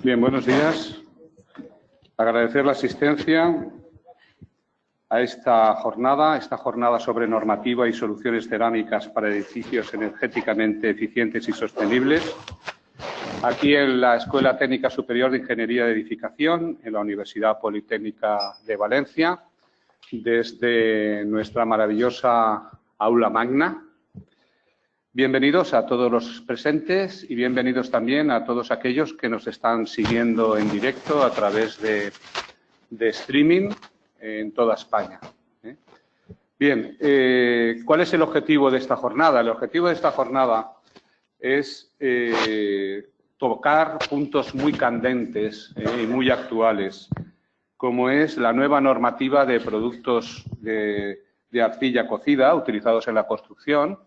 Bien, buenos días. Agradecer la asistencia a esta jornada sobre normativa y soluciones cerámicas para edificios energéticamente eficientes y sostenibles, aquí en la Escuela Técnica Superior de Ingeniería de Edificación, en la Universidad Politécnica de Valencia, desde nuestra maravillosa aula magna. Bienvenidos a todos los presentes y bienvenidos también a todos aquellos que nos están siguiendo en directo a través de streaming en toda España. Bien, ¿cuál es el objetivo de esta jornada? El objetivo de esta jornada es tocar puntos muy candentes y muy actuales, como es la nueva normativa de productos de arcilla cocida utilizados en la construcción,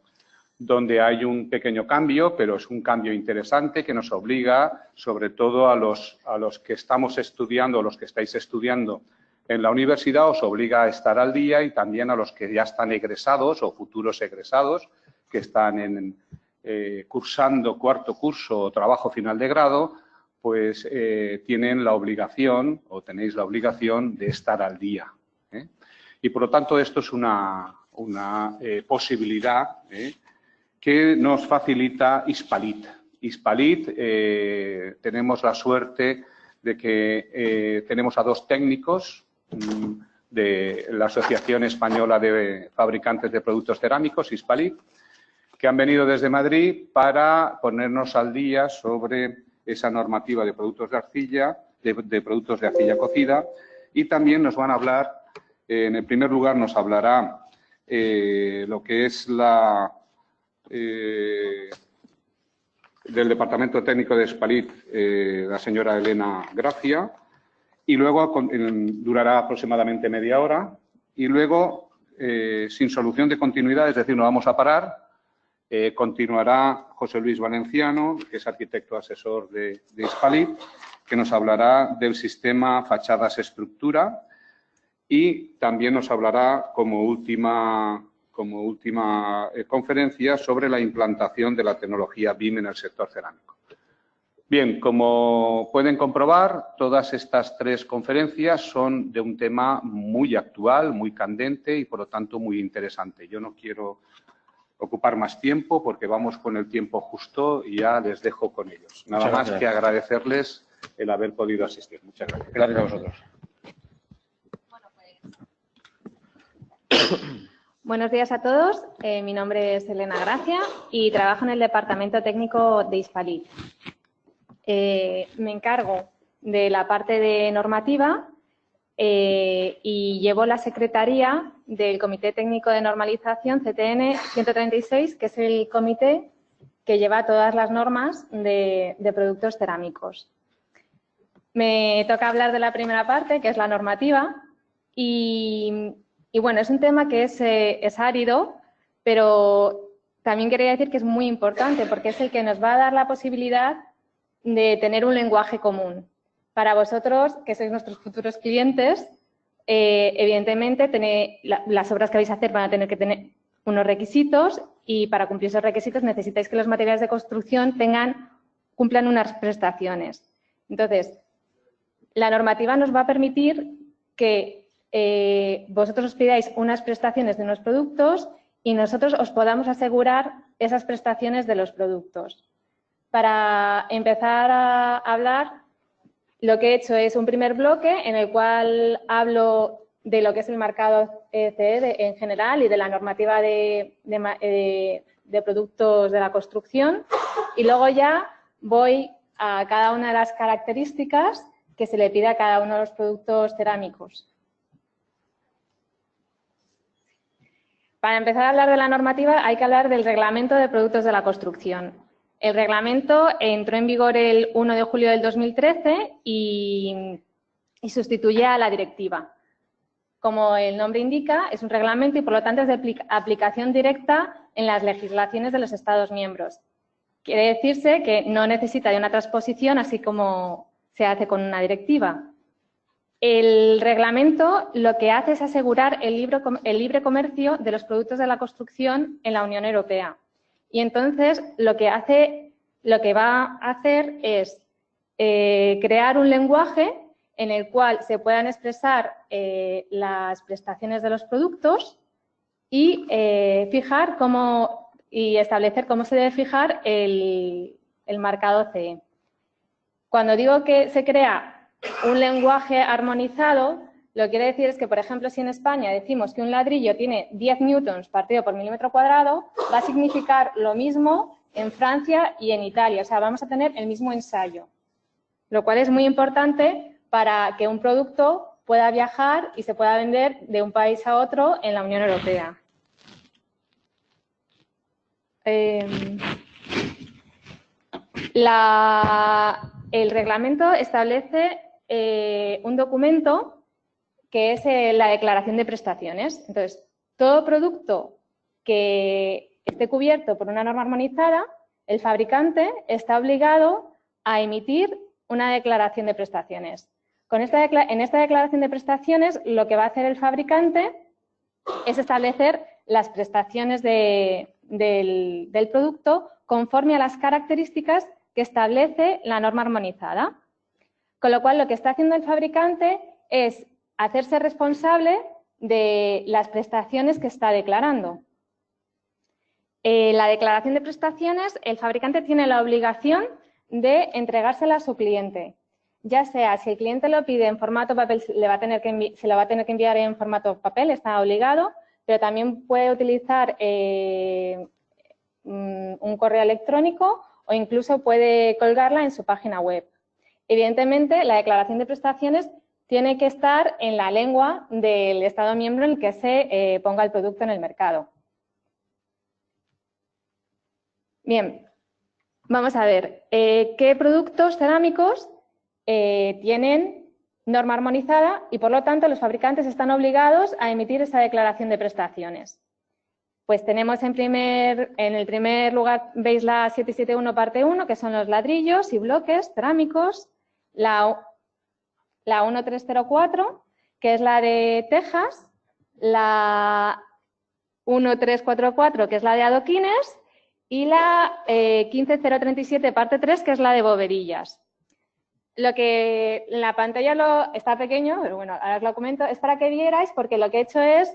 donde hay un pequeño cambio, pero es un cambio interesante que nos obliga, sobre todo a los que estamos estudiando, o los que estáis estudiando en la universidad, os obliga a estar al día, y también a los que ya están egresados o futuros egresados, que están cursando cuarto curso o trabajo final de grado, pues tienen la obligación, o tenéis la obligación de estar al día. Y por lo tanto, esto es una posibilidad que nos facilita Hispalit. Hispalit, tenemos la suerte de que tenemos a dos técnicos de la Asociación Española de Fabricantes de Productos Cerámicos, Hispalit, que han venido desde Madrid para ponernos al día sobre esa normativa de productos de arcilla, de productos de arcilla cocida, y también nos van a hablar, en el primer lugar nos hablará lo que es del Departamento Técnico de Hispalit, la señora Elena Gracia, y luego durará aproximadamente media hora, y luego, sin solución de continuidad, es decir, no vamos a parar, continuará José Luis Valenciano, que es arquitecto asesor de Hispalit, que nos hablará del sistema fachadas estructura, y también nos hablará como última conferencia sobre la implantación de la tecnología BIM en el sector cerámico. Bien, como pueden comprobar, todas estas tres conferencias son de un tema muy actual, muy candente y, por lo tanto, muy interesante. Yo no quiero ocupar más tiempo porque vamos con el tiempo justo y ya les dejo con ellos. Nada más que agradecerles el haber podido asistir. Muchas gracias. Gracias a vosotros. Buenos días a todos. Mi nombre es Elena Gracia y trabajo en el Departamento Técnico de Hispalit. Me encargo de la parte de normativa y llevo la secretaría del Comité Técnico de Normalización CTN 136, que es el comité que lleva todas las normas de productos cerámicos. Me toca hablar de la primera parte, que es la normativa, y bueno, es un tema que es árido, pero también quería decir que es muy importante porque es el que nos va a dar la posibilidad de tener un lenguaje común. Para vosotros, que sois nuestros futuros clientes, evidentemente las obras que vais a hacer van a tener que tener unos requisitos, y para cumplir esos requisitos necesitáis que los materiales de construcción cumplan unas prestaciones. Entonces, la normativa nos va a permitir que vosotros os pidáis unas prestaciones de unos productos y nosotros os podamos asegurar esas prestaciones de los productos. Para empezar a hablar, lo que he hecho es un primer bloque en el cual hablo de lo que es el marcado CE en general y de la normativa de productos de la construcción, y luego ya voy a cada una de las características que se le pide a cada uno de los productos cerámicos. Para empezar a hablar de la normativa hay que hablar del Reglamento de Productos de la Construcción. El reglamento entró en vigor el 1 de julio del 2013 y sustituye a la directiva. Como el nombre indica, es un reglamento y por lo tanto es de aplicación directa en las legislaciones de los Estados miembros. Quiere decirse que no necesita de una transposición así como se hace con una directiva. El reglamento lo que hace es asegurar el libre comercio de los productos de la construcción en la Unión Europea. Y entonces lo que va a hacer es crear un lenguaje en el cual se puedan expresar las prestaciones de los productos y fijar y establecer cómo se debe fijar el marcado CE. Cuando digo que se crea un lenguaje armonizado, lo que quiere decir es que, por ejemplo, si en España decimos que un ladrillo tiene 10 newtons partido por milímetro cuadrado, va a significar lo mismo en Francia y en Italia. O sea, vamos a tener el mismo ensayo, lo cual es muy importante para que un producto pueda viajar y se pueda vender de un país a otro en la Unión Europea. El reglamento establece un documento que es la declaración de prestaciones. Entonces, todo producto que esté cubierto por una norma armonizada, el fabricante está obligado a emitir una declaración de prestaciones. En esta declaración de prestaciones, lo que va a hacer el fabricante es establecer las prestaciones del producto conforme a las características que establece la norma armonizada. Con lo cual, lo que está haciendo el fabricante es hacerse responsable de las prestaciones que está declarando. La declaración de prestaciones, el fabricante tiene la obligación de entregársela a su cliente. Ya sea, si el cliente lo pide en formato papel, se lo va a tener que enviar en formato papel, está obligado, pero también puede utilizar un correo electrónico o incluso puede colgarla en su página web. Evidentemente, la declaración de prestaciones tiene que estar en la lengua del Estado miembro en el que se ponga el producto en el mercado. Bien, vamos a ver qué productos cerámicos tienen norma armonizada y, por lo tanto, los fabricantes están obligados a emitir esa declaración de prestaciones. Pues tenemos en el primer lugar, veis la 771 parte 1, que son los ladrillos y bloques cerámicos, la 1304, que es la de tejas, la 1344, que es la de adoquines, y la 15037 parte 3, que es la de bovedillas. Lo que en la pantalla está pequeño, pero bueno, ahora os lo comento, es para que vierais, porque lo que he hecho es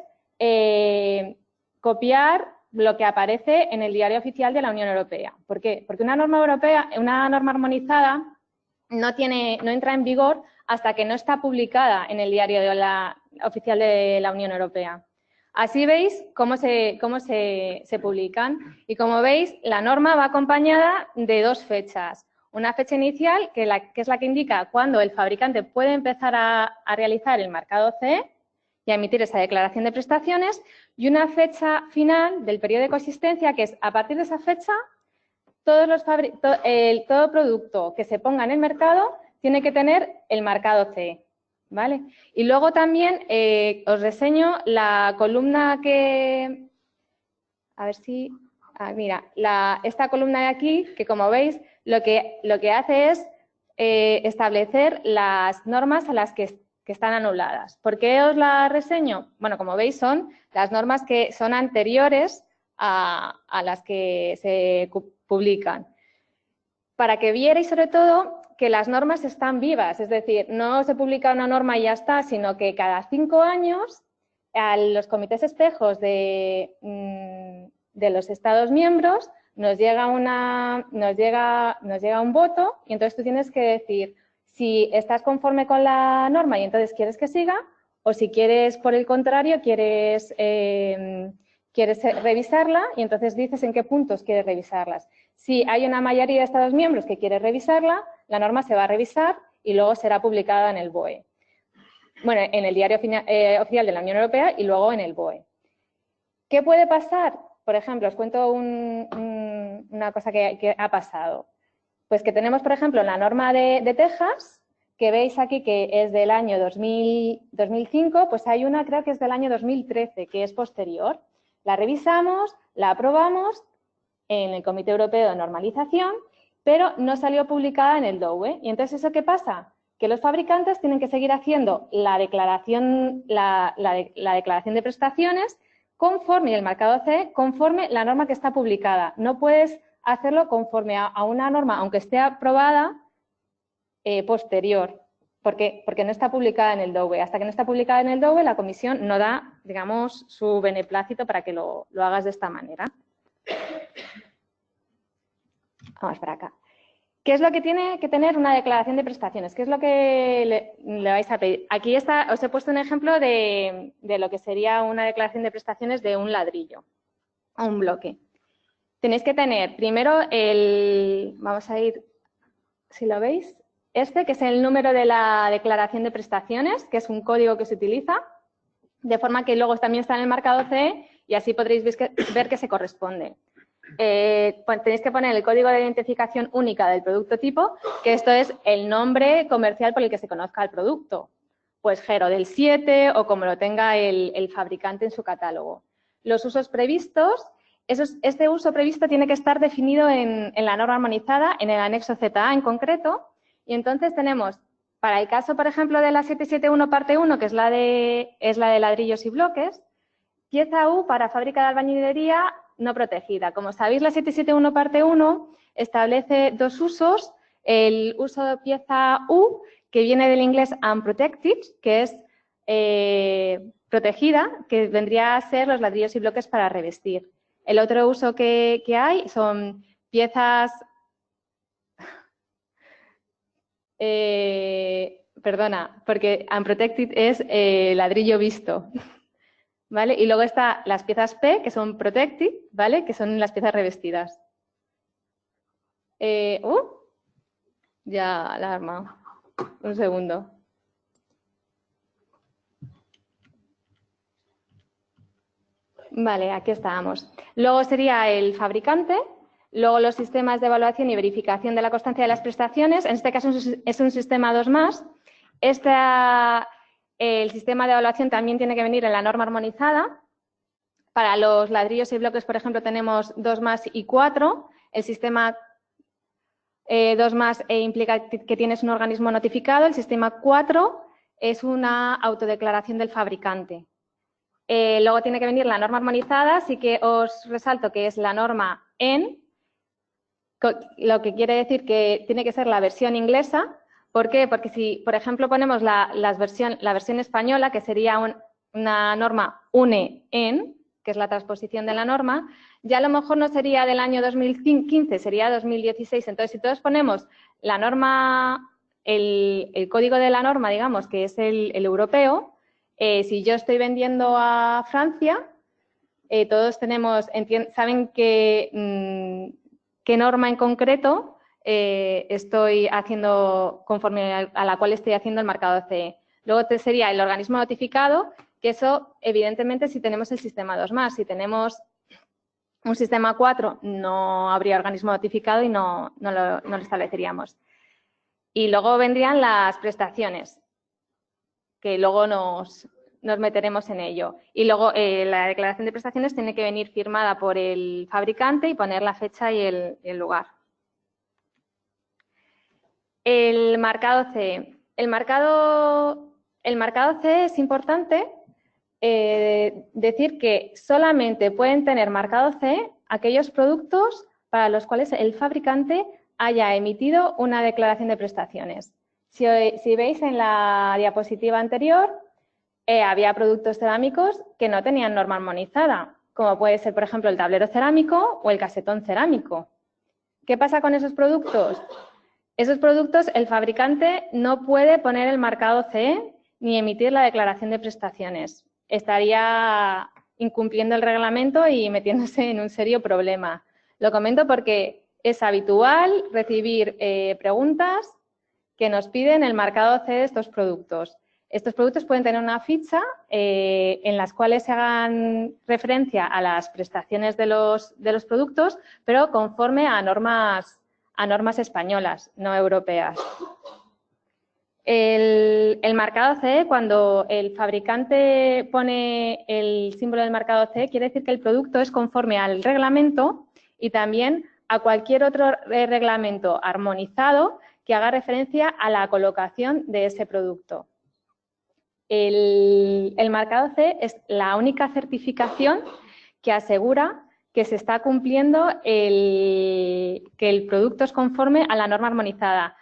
copiar lo que aparece en el Diario Oficial de la Unión Europea. ¿Por qué? Porque una norma europea, una norma armonizada, no entra en vigor hasta que no está publicada en el Diario Oficial de la Unión Europea. Así veis cómo se publican. Y como veis, la norma va acompañada de dos fechas. Una fecha inicial, que es la que indica cuándo el fabricante puede empezar a realizar el marcado CE y a emitir esa declaración de prestaciones, y una fecha final del periodo de coexistencia, que es a partir de esa fecha, todo producto que se ponga en el mercado tiene que tener el marcado CE, ¿vale? Y luego también os reseño la columna que... A ver si... mira, esta columna de aquí, que como veis, lo que hace es establecer las normas a las que están anuladas. ¿Por qué os la reseño? Bueno, como veis, son las normas que son anteriores a las que se publican. Para que vierais, sobre todo, que las normas están vivas. Es decir, no se publica una norma y ya está, sino que cada 5 años a los comités espejos de los Estados miembros nos llega un voto y entonces tú tienes que decir si estás conforme con la norma y entonces quieres que siga, o si quieres, por el contrario, quieres revisarla y entonces dices en qué puntos quieres revisarlas. Si hay una mayoría de Estados miembros que quiere revisarla, la norma se va a revisar y luego será publicada en el BOE. Bueno, en el Diario Oficial de la Unión Europea y luego en el BOE. ¿Qué puede pasar? Por ejemplo, os cuento una cosa que ha pasado. Pues que tenemos, por ejemplo, la norma de Texas, que veis aquí que es del año 2005, pues hay una, creo que es del año 2013, que es posterior. La revisamos, la aprobamos en el Comité Europeo de Normalización, pero no salió publicada en el DOE. ¿Y entonces eso qué pasa? Que los fabricantes tienen que seguir haciendo la declaración de prestaciones conforme el marcado CE, conforme la norma que está publicada. No puedes hacerlo conforme a una norma, aunque esté aprobada, posterior. ¿Por qué? Porque no está publicada en el DOE. Hasta que no está publicada en el DOE, la comisión no da, digamos, su beneplácito para que lo hagas de esta manera. Vamos para acá. ¿Qué es lo que tiene que tener una declaración de prestaciones? ¿Qué es lo que le vais a pedir? Aquí os he puesto un ejemplo de lo que sería una declaración de prestaciones de un ladrillo o un bloque. Tenéis que tener primero vamos a ir, si lo veis, que es el número de la declaración de prestaciones, que es un código que se utiliza, de forma que luego también está en el marcado CE y así podréis ver que se corresponde. Tenéis que poner el código de identificación única del producto tipo, que esto es el nombre comercial por el que se conozca el producto. Pues Gero del 7 o como lo tenga el fabricante en su catálogo. Los usos previstos, este uso previsto tiene que estar definido en la norma armonizada, en el anexo ZA en concreto. Y entonces tenemos, para el caso, por ejemplo, de la 771 parte 1, que es la de ladrillos y bloques, pieza U para fábrica de albañilería no protegida. Como sabéis, la 771 parte 1 establece dos usos. El uso de pieza U, que viene del inglés unprotected, que es protegida, que vendría a ser los ladrillos y bloques para revestir. El otro uso que hay son piezas... perdona, porque unprotected es ladrillo visto. ¿Vale? Y luego están las piezas P, que son protected, ¿vale? Que son las piezas revestidas. Ya la he armado. Un segundo. Vale, aquí estábamos. Luego sería el fabricante, luego los sistemas de evaluación y verificación de la constancia de las prestaciones. En este caso es un sistema 2+. El sistema de evaluación también tiene que venir en la norma armonizada. Para los ladrillos y bloques, por ejemplo, tenemos 2+ y 4. El sistema 2+ implica que tienes un organismo notificado. El sistema 4 es una autodeclaración del fabricante. Luego tiene que venir la norma armonizada, así que os resalto que es la norma EN, lo que quiere decir que tiene que ser la versión inglesa. ¿Por qué? Porque si, por ejemplo, ponemos la versión española, que sería una norma UNE-EN, que es la transposición de la norma, ya a lo mejor no sería del año 2015, sería 2016. Entonces, si todos ponemos la norma, el código de la norma, digamos, que es el europeo, si yo estoy vendiendo a Francia, todos saben qué norma en concreto estoy haciendo conforme a la cual estoy haciendo el marcado CE. Luego sería el organismo notificado, que eso, evidentemente, si tenemos el sistema 2+. Si tenemos un sistema 4, no habría organismo notificado y no lo estableceríamos. Y luego vendrían las prestaciones, que luego nos meteremos en ello. Y luego la declaración de prestaciones tiene que venir firmada por el fabricante y poner la fecha y el lugar. El marcado CE. El marcado CE es importante decir que solamente pueden tener marcado CE aquellos productos para los cuales el fabricante haya emitido una declaración de prestaciones. Si veis en la diapositiva anterior, había productos cerámicos que no tenían norma armonizada, como puede ser, por ejemplo, el tablero cerámico o el casetón cerámico. ¿Qué pasa con esos productos? Esos productos el fabricante no puede poner el marcado CE ni emitir la declaración de prestaciones. Estaría incumpliendo el reglamento y metiéndose en un serio problema. Lo comento porque es habitual recibir preguntas que nos piden el marcado CE de estos productos. Estos productos pueden tener una ficha en las cuales se hagan referencia a las prestaciones de los productos, pero conforme a normas españolas, no europeas. El marcado CE, cuando el fabricante pone el símbolo del marcado CE, quiere decir que el producto es conforme al reglamento y también a cualquier otro reglamento armonizado que haga referencia a la colocación de ese producto. El marcado CE es la única certificación que asegura que se está cumpliendo que el producto es conforme a la norma armonizada.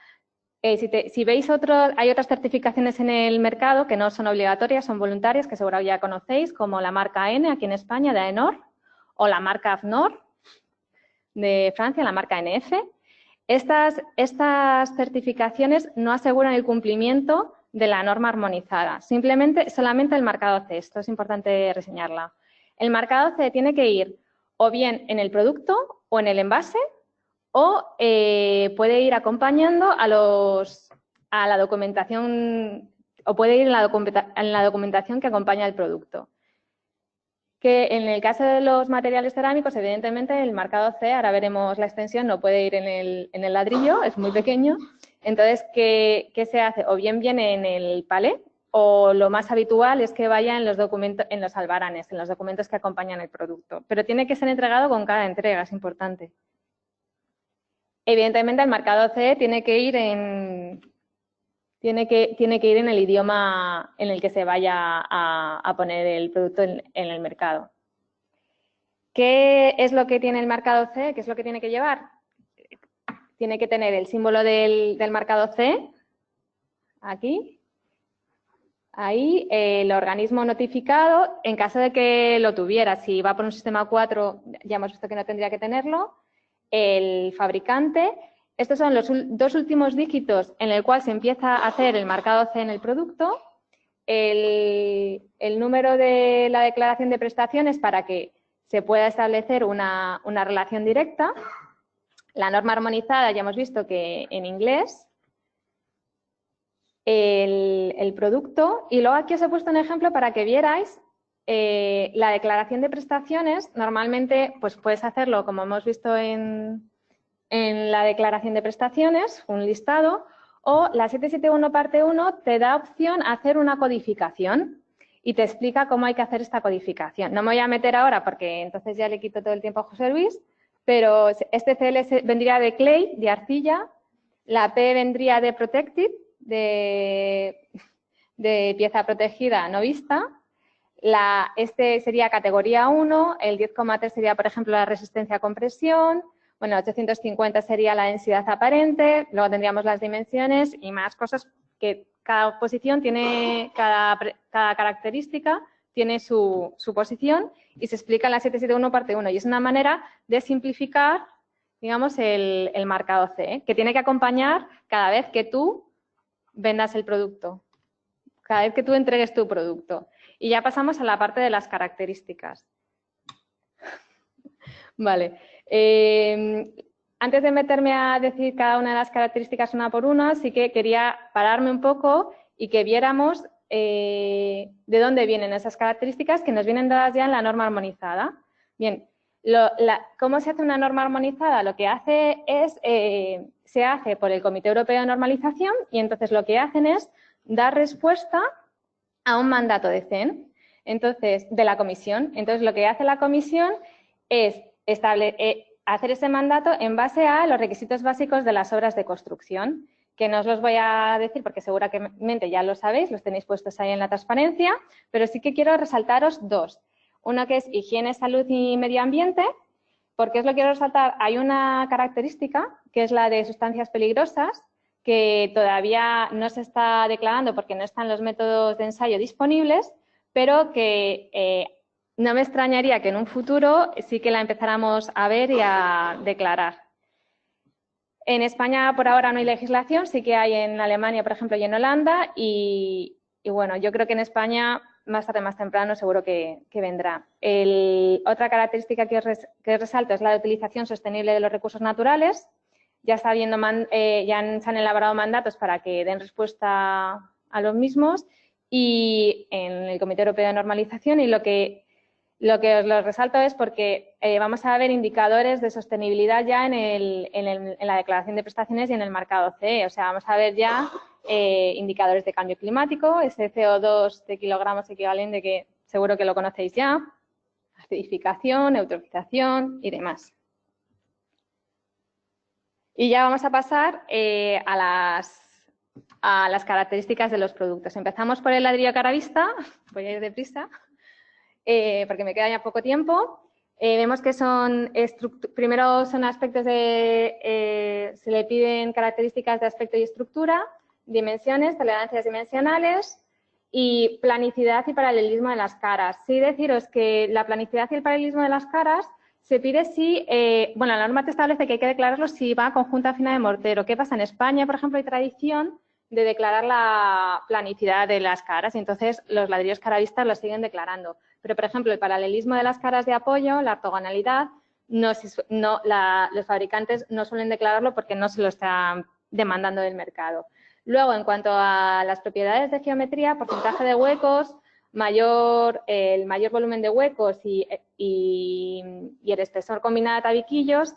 Si veis hay otras certificaciones en el mercado que no son obligatorias, son voluntarias, que seguro ya conocéis, como la marca N aquí en España, de AENOR, o la marca AFNOR de Francia, la marca NF. Estas certificaciones no aseguran el cumplimiento de la norma armonizada, solamente el marcado C. Esto es importante reseñarla. El marcado C tiene que ir o bien en el producto o en el envase, o puede ir acompañando a la documentación, o puede ir en la documentación que acompaña el producto. Que en el caso de los materiales cerámicos, evidentemente, el marcado C, ahora veremos la extensión, no puede ir en el ladrillo, es muy pequeño. Entonces, ¿qué se hace? O bien viene en el palé, o lo más habitual es que vaya en los documentos, en los albaranes, en los documentos que acompañan el producto. Pero tiene que ser entregado con cada entrega, es importante. Evidentemente, el marcado C tiene que ir en el idioma en el que se vaya a poner el producto en el mercado. ¿Qué es lo que tiene el marcado C? ¿Qué es lo que tiene que llevar? Tiene que tener el símbolo del marcado C, aquí, ahí, el organismo notificado, en caso de que lo tuviera, si va por un sistema 4, ya hemos visto que no tendría que tenerlo, el fabricante. Estos son los dos últimos dígitos en el cual se empieza a hacer el marcado C en el producto, el número de la declaración de prestaciones para que se pueda establecer una relación directa, la norma armonizada, ya hemos visto que en inglés, el producto, y luego aquí os he puesto un ejemplo para que vierais la declaración de prestaciones. Normalmente pues puedes hacerlo como hemos visto en la declaración de prestaciones, un listado, o la 771 parte 1 te da opción a hacer una codificación y te explica cómo hay que hacer esta codificación. No me voy a meter ahora porque entonces ya le quito todo el tiempo a José Luis, pero este CL vendría de clay, de arcilla, la P vendría de protected, de pieza protegida no vista, este sería categoría 1, el 10,3 sería, por ejemplo, la resistencia a compresión, bueno, 850 sería la densidad aparente, luego tendríamos las dimensiones y más cosas que cada posición tiene, cada característica tiene su posición y se explica en la 771 parte 1 y es una manera de simplificar, digamos, el marcado C, que tiene que acompañar cada vez que tú vendas el producto, cada vez que tú entregues tu producto. Y ya pasamos a la parte de las características. Vale. Antes de meterme a decir cada una de las características una por una, sí que quería pararme un poco y que viéramos de dónde vienen esas características que nos vienen dadas ya en la norma armonizada. Bien, ¿cómo se hace una norma armonizada? Lo que hace es, se hace por el Comité Europeo de Normalización y entonces lo que hacen es dar respuesta a un mandato de CEN, entonces, de la comisión. Entonces, lo que hace la comisión es hacer ese mandato en base a los requisitos básicos de las obras de construcción, que no os los voy a decir porque seguramente ya lo sabéis, los tenéis puestos ahí en la transparencia, pero sí que quiero resaltaros dos. Uno que es higiene, salud y medio ambiente. ¿Por qué os lo quiero resaltar? Hay una característica que es la de sustancias peligrosas, que todavía no se está declarando porque no están los métodos de ensayo disponibles, pero que no me extrañaría que en un futuro sí que la empezáramos a ver y a declarar. En España por ahora no hay legislación, sí que hay en Alemania, por ejemplo, y en Holanda, y bueno, yo creo que en España más tarde, más temprano, seguro que vendrá. Otra característica que resalto es la de utilización sostenible de los recursos naturales. Ya se han elaborado mandatos para que den respuesta a los mismos y en el Comité Europeo de Normalización, y lo que os lo resalto es porque vamos a ver indicadores de sostenibilidad ya en la declaración de prestaciones y en el marcado CE. O sea, vamos a ver ya indicadores de cambio climático, ese CO2 de kilogramos equivalente que seguro que lo conocéis ya, acidificación, eutrofización y demás. Y ya vamos a pasar a las características de los productos. Empezamos por el ladrillo caravista, voy a ir deprisa, porque me queda ya poco tiempo. Vemos que primero son aspectos se le piden características de aspecto y estructura, dimensiones, tolerancias dimensionales y planicidad y paralelismo de las caras. Sí deciros que la planicidad y el paralelismo de las caras se pide si, la norma te establece que hay que declararlo si va a conjunta fina de mortero. ¿Qué pasa? En España, por ejemplo, hay tradición de declarar la planicidad de las caras y entonces los ladrillos caravistas lo siguen declarando. Pero, por ejemplo, el paralelismo de las caras de apoyo, la ortogonalidad, los fabricantes no suelen declararlo porque no se lo están demandando del mercado. Luego, en cuanto a las propiedades de geometría, porcentaje de huecos, el mayor volumen de huecos y el espesor combinado de tabiquillos,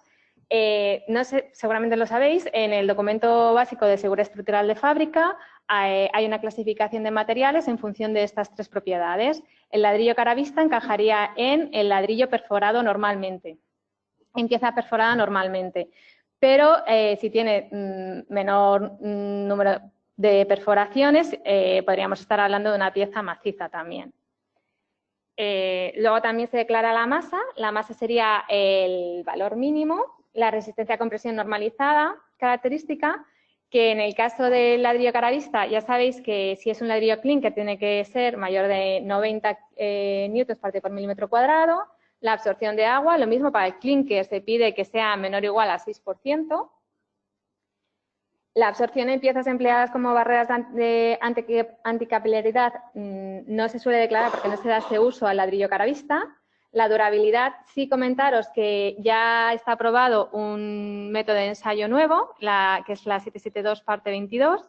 no sé, seguramente lo sabéis, en el documento básico de seguridad estructural de fábrica hay una clasificación de materiales en función de estas tres propiedades. El ladrillo caravista encajaría en el ladrillo perforado normalmente, en pieza perforada normalmente, pero si tiene menor número de perforaciones, podríamos estar hablando de una pieza maciza también. Luego también se declara la masa sería el valor mínimo, la resistencia a compresión normalizada, característica, que en el caso del ladrillo caravista ya sabéis que si es un ladrillo clinker tiene que ser mayor de 90 newtons parte por milímetro cuadrado. La absorción de agua, lo mismo para el clinker, se pide que sea menor o igual a 6%. La absorción en piezas empleadas como barreras de anticapilaridad no se suele declarar porque no se da ese uso al ladrillo caravista. La durabilidad, sí comentaros que ya está aprobado un método de ensayo nuevo, que es la 772 parte 22.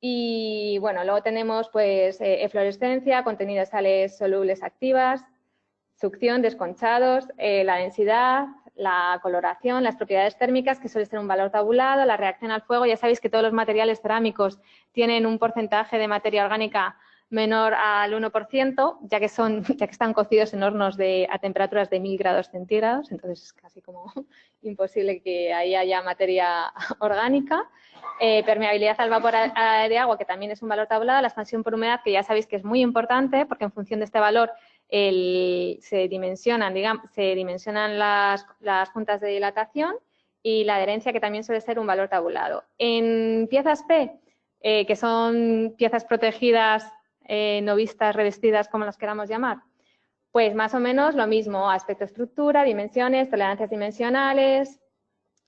Y bueno, luego tenemos pues eflorescencia, contenido de sales solubles activas, succión, desconchados, la densidad, la coloración, las propiedades térmicas, que suele ser un valor tabulado, la reacción al fuego. Ya sabéis que todos los materiales cerámicos tienen un porcentaje de materia orgánica menor al 1%, ya que están cocidos en hornos a temperaturas de 1000 grados centígrados, entonces es casi como imposible que ahí haya materia orgánica. Permeabilidad al vapor de agua, que también es un valor tabulado, la expansión por humedad, que ya sabéis que es muy importante, porque en función de este valor se dimensionan las juntas de dilatación, y la adherencia, que también suele ser un valor tabulado. En piezas P, que son piezas protegidas, no vistas, revestidas, como las queramos llamar, pues más o menos lo mismo, aspecto, estructura, dimensiones, tolerancias dimensionales.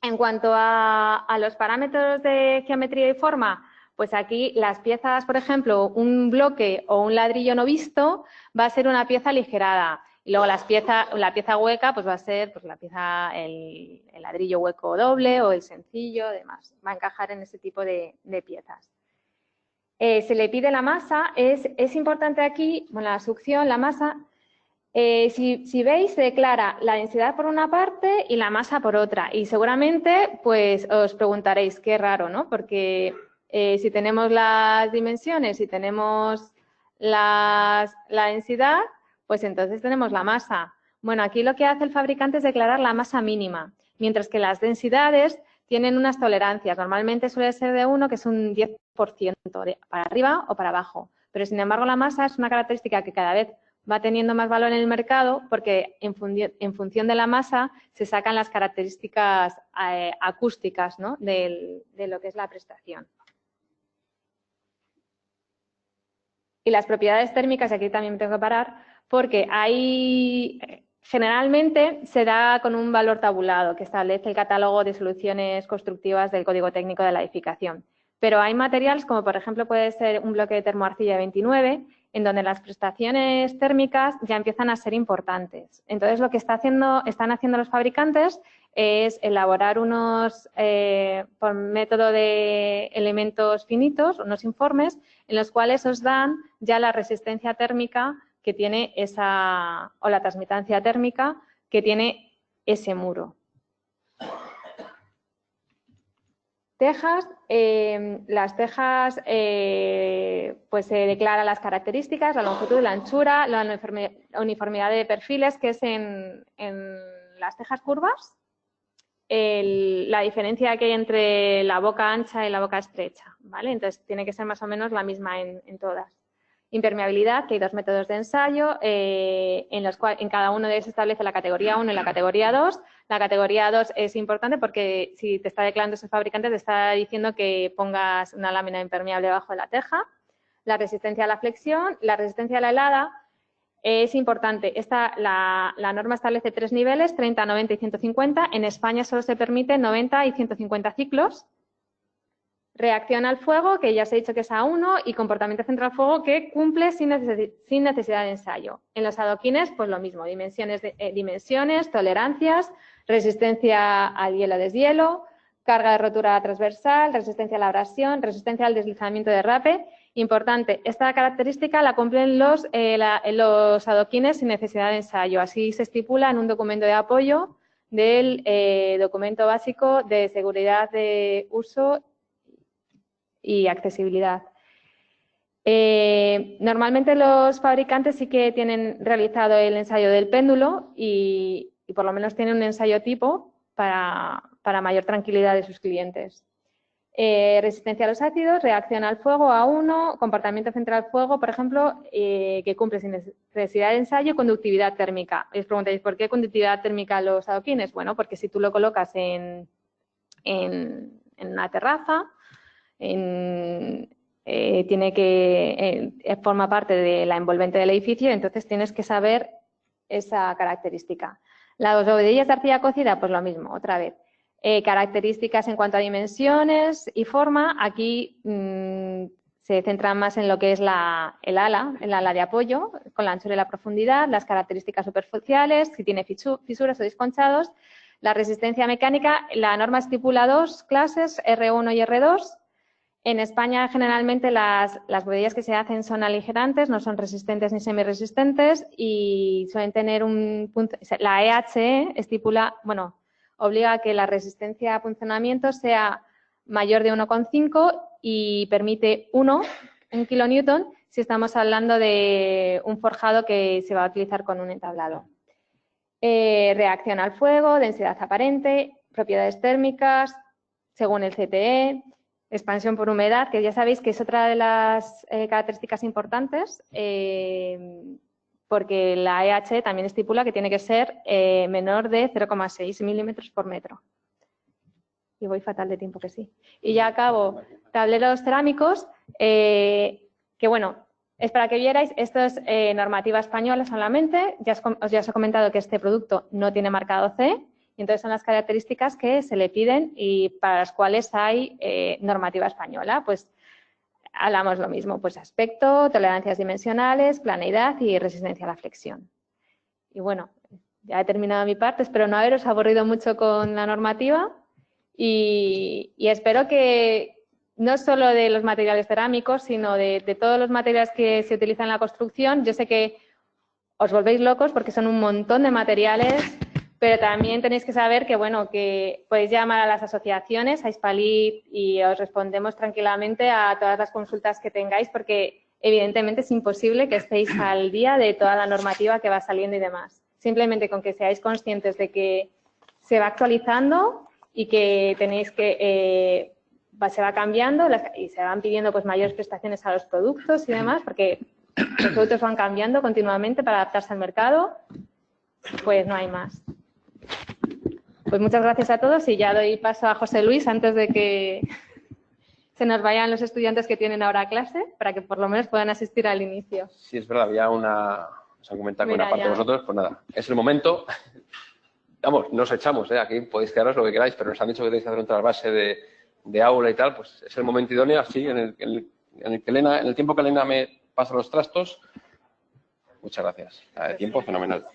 En cuanto a los parámetros de geometría y forma, pues aquí las piezas, por ejemplo, un bloque o un ladrillo no visto va a ser una pieza aligerada. Y luego la pieza hueca pues va a ser pues, el ladrillo hueco doble o el sencillo, demás. Va a encajar en ese tipo de piezas. Se le pide la masa. Es importante aquí, bueno, la succión, la masa. Si veis, se declara la densidad por una parte y la masa por otra. Y seguramente pues os preguntaréis, qué raro, ¿no? Porque si tenemos las dimensiones y tenemos la densidad, pues entonces tenemos la masa. Bueno, aquí lo que hace el fabricante es declarar la masa mínima, mientras que las densidades tienen unas tolerancias. Normalmente suele ser de 1, que es un 10% para arriba o para abajo. Pero, sin embargo, la masa es una característica que cada vez va teniendo más valor en el mercado, porque en función de la masa se sacan las características acústicas, ¿no? de lo que es la prestación. Y las propiedades térmicas, aquí también me tengo que parar, porque generalmente se da con un valor tabulado que establece el catálogo de soluciones constructivas del Código Técnico de la Edificación. Pero hay materiales, como por ejemplo puede ser un bloque de termoarcilla 29, en donde las prestaciones térmicas ya empiezan a ser importantes. Entonces, lo que están haciendo los fabricantes es elaborar por método de elementos finitos, unos informes, en los cuales os dan ya la resistencia térmica que tiene o la transmitancia térmica que tiene ese muro. Tejas, las tejas pues se declaran las características, la longitud, la anchura, la uniformidad de perfiles, que es en las tejas curvas, la diferencia que hay entre la boca ancha y la boca estrecha, ¿vale? Entonces tiene que ser más o menos la misma en todas. Impermeabilidad, que hay 2 métodos de ensayo, en cada uno de ellos se establece la categoría 1 y la categoría 2. La categoría 2 es importante porque si te está declarando ese fabricante, te está diciendo que pongas una lámina impermeable debajo de la teja. La resistencia a la flexión, la resistencia a la helada es importante. La norma establece 3 niveles, 30, 90 y 150. En España solo se permite 90 y 150 ciclos. Reacción al fuego, que ya os he dicho que es A1, y comportamiento frente al fuego, que cumple sin necesidad de ensayo. En los adoquines, pues lo mismo, dimensiones, tolerancias, resistencia al hielo-deshielo, carga de rotura transversal, resistencia a la abrasión, resistencia al deslizamiento de derrape. Importante, esta característica la cumplen los adoquines sin necesidad de ensayo. Así se estipula en un documento de apoyo del documento básico de seguridad de uso y accesibilidad. Normalmente los fabricantes sí que tienen realizado el ensayo del péndulo y por lo menos tienen un ensayo tipo para mayor tranquilidad de sus clientes. Resistencia a los ácidos, reacción al fuego A1, comportamiento frente al fuego, por ejemplo, que cumple sin necesidad de ensayo, conductividad térmica. Y os preguntáis, ¿por qué conductividad térmica los adoquines? Bueno, porque si tú lo colocas en una terraza, forma parte de la envolvente del edificio, entonces tienes que saber esa característica. Las bovedillas de arcilla cocida, pues lo mismo, otra vez. Características en cuanto a dimensiones y forma, aquí se centran más en lo que es el ala de apoyo, con la anchura y la profundidad, las características superficiales, si tiene fisuras o desconchados. La resistencia mecánica, la norma estipula 2 clases, R1 y R2. En España, generalmente, las bovedillas que se hacen son aligerantes, no son resistentes ni semiresistentes y suelen tener un punto. La EHE estipula, obliga a que la resistencia a punzonamiento sea mayor de 1,5 y permite 1 kilonewton si estamos hablando de un forjado que se va a utilizar con un entablado. Reacción al fuego, densidad aparente, propiedades térmicas, según el CTE. Expansión por humedad, que ya sabéis que es otra de las características importantes, porque la EHE también estipula que tiene que ser menor de 0,6 milímetros por metro. Y voy fatal de tiempo que sí. Y ya acabo. Tableros cerámicos, que bueno, es para que vierais, esto es normativa española solamente. Ya os he comentado que este producto no tiene marcado C. Y entonces son las características que se le piden y para las cuales hay normativa española. Pues hablamos lo mismo, pues aspecto, tolerancias dimensionales, planeidad y resistencia a la flexión. Y bueno, ya he terminado mi parte, espero no haberos aburrido mucho con la normativa y espero que no solo de los materiales cerámicos, sino de todos los materiales que se utilizan en la construcción. Yo sé que os volvéis locos porque son un montón de materiales. Pero también tenéis que saber que, bueno, que podéis llamar a las asociaciones, a Hispalit, y os respondemos tranquilamente a todas las consultas que tengáis, porque evidentemente es imposible que estéis al día de toda la normativa que va saliendo y demás. Simplemente con que seáis conscientes de que se va actualizando y que tenéis que se va cambiando y se van pidiendo pues mayores prestaciones a los productos y demás, porque los productos van cambiando continuamente para adaptarse al mercado, pues no hay más. Pues muchas gracias a todos y ya doy paso a José Luis antes de que se nos vayan los estudiantes que tienen ahora clase para que por lo menos puedan asistir al inicio. Sí, es verdad, había se han comentado con una parte de vosotros, pues nada, es el momento. Vamos, nos echamos, aquí podéis quedaros lo que queráis, pero nos han dicho que tenéis que hacer un trasvase de aula y tal, pues es el momento idóneo, así, en el tiempo que Elena me pasa los trastos. Muchas gracias. De tiempo fenomenal.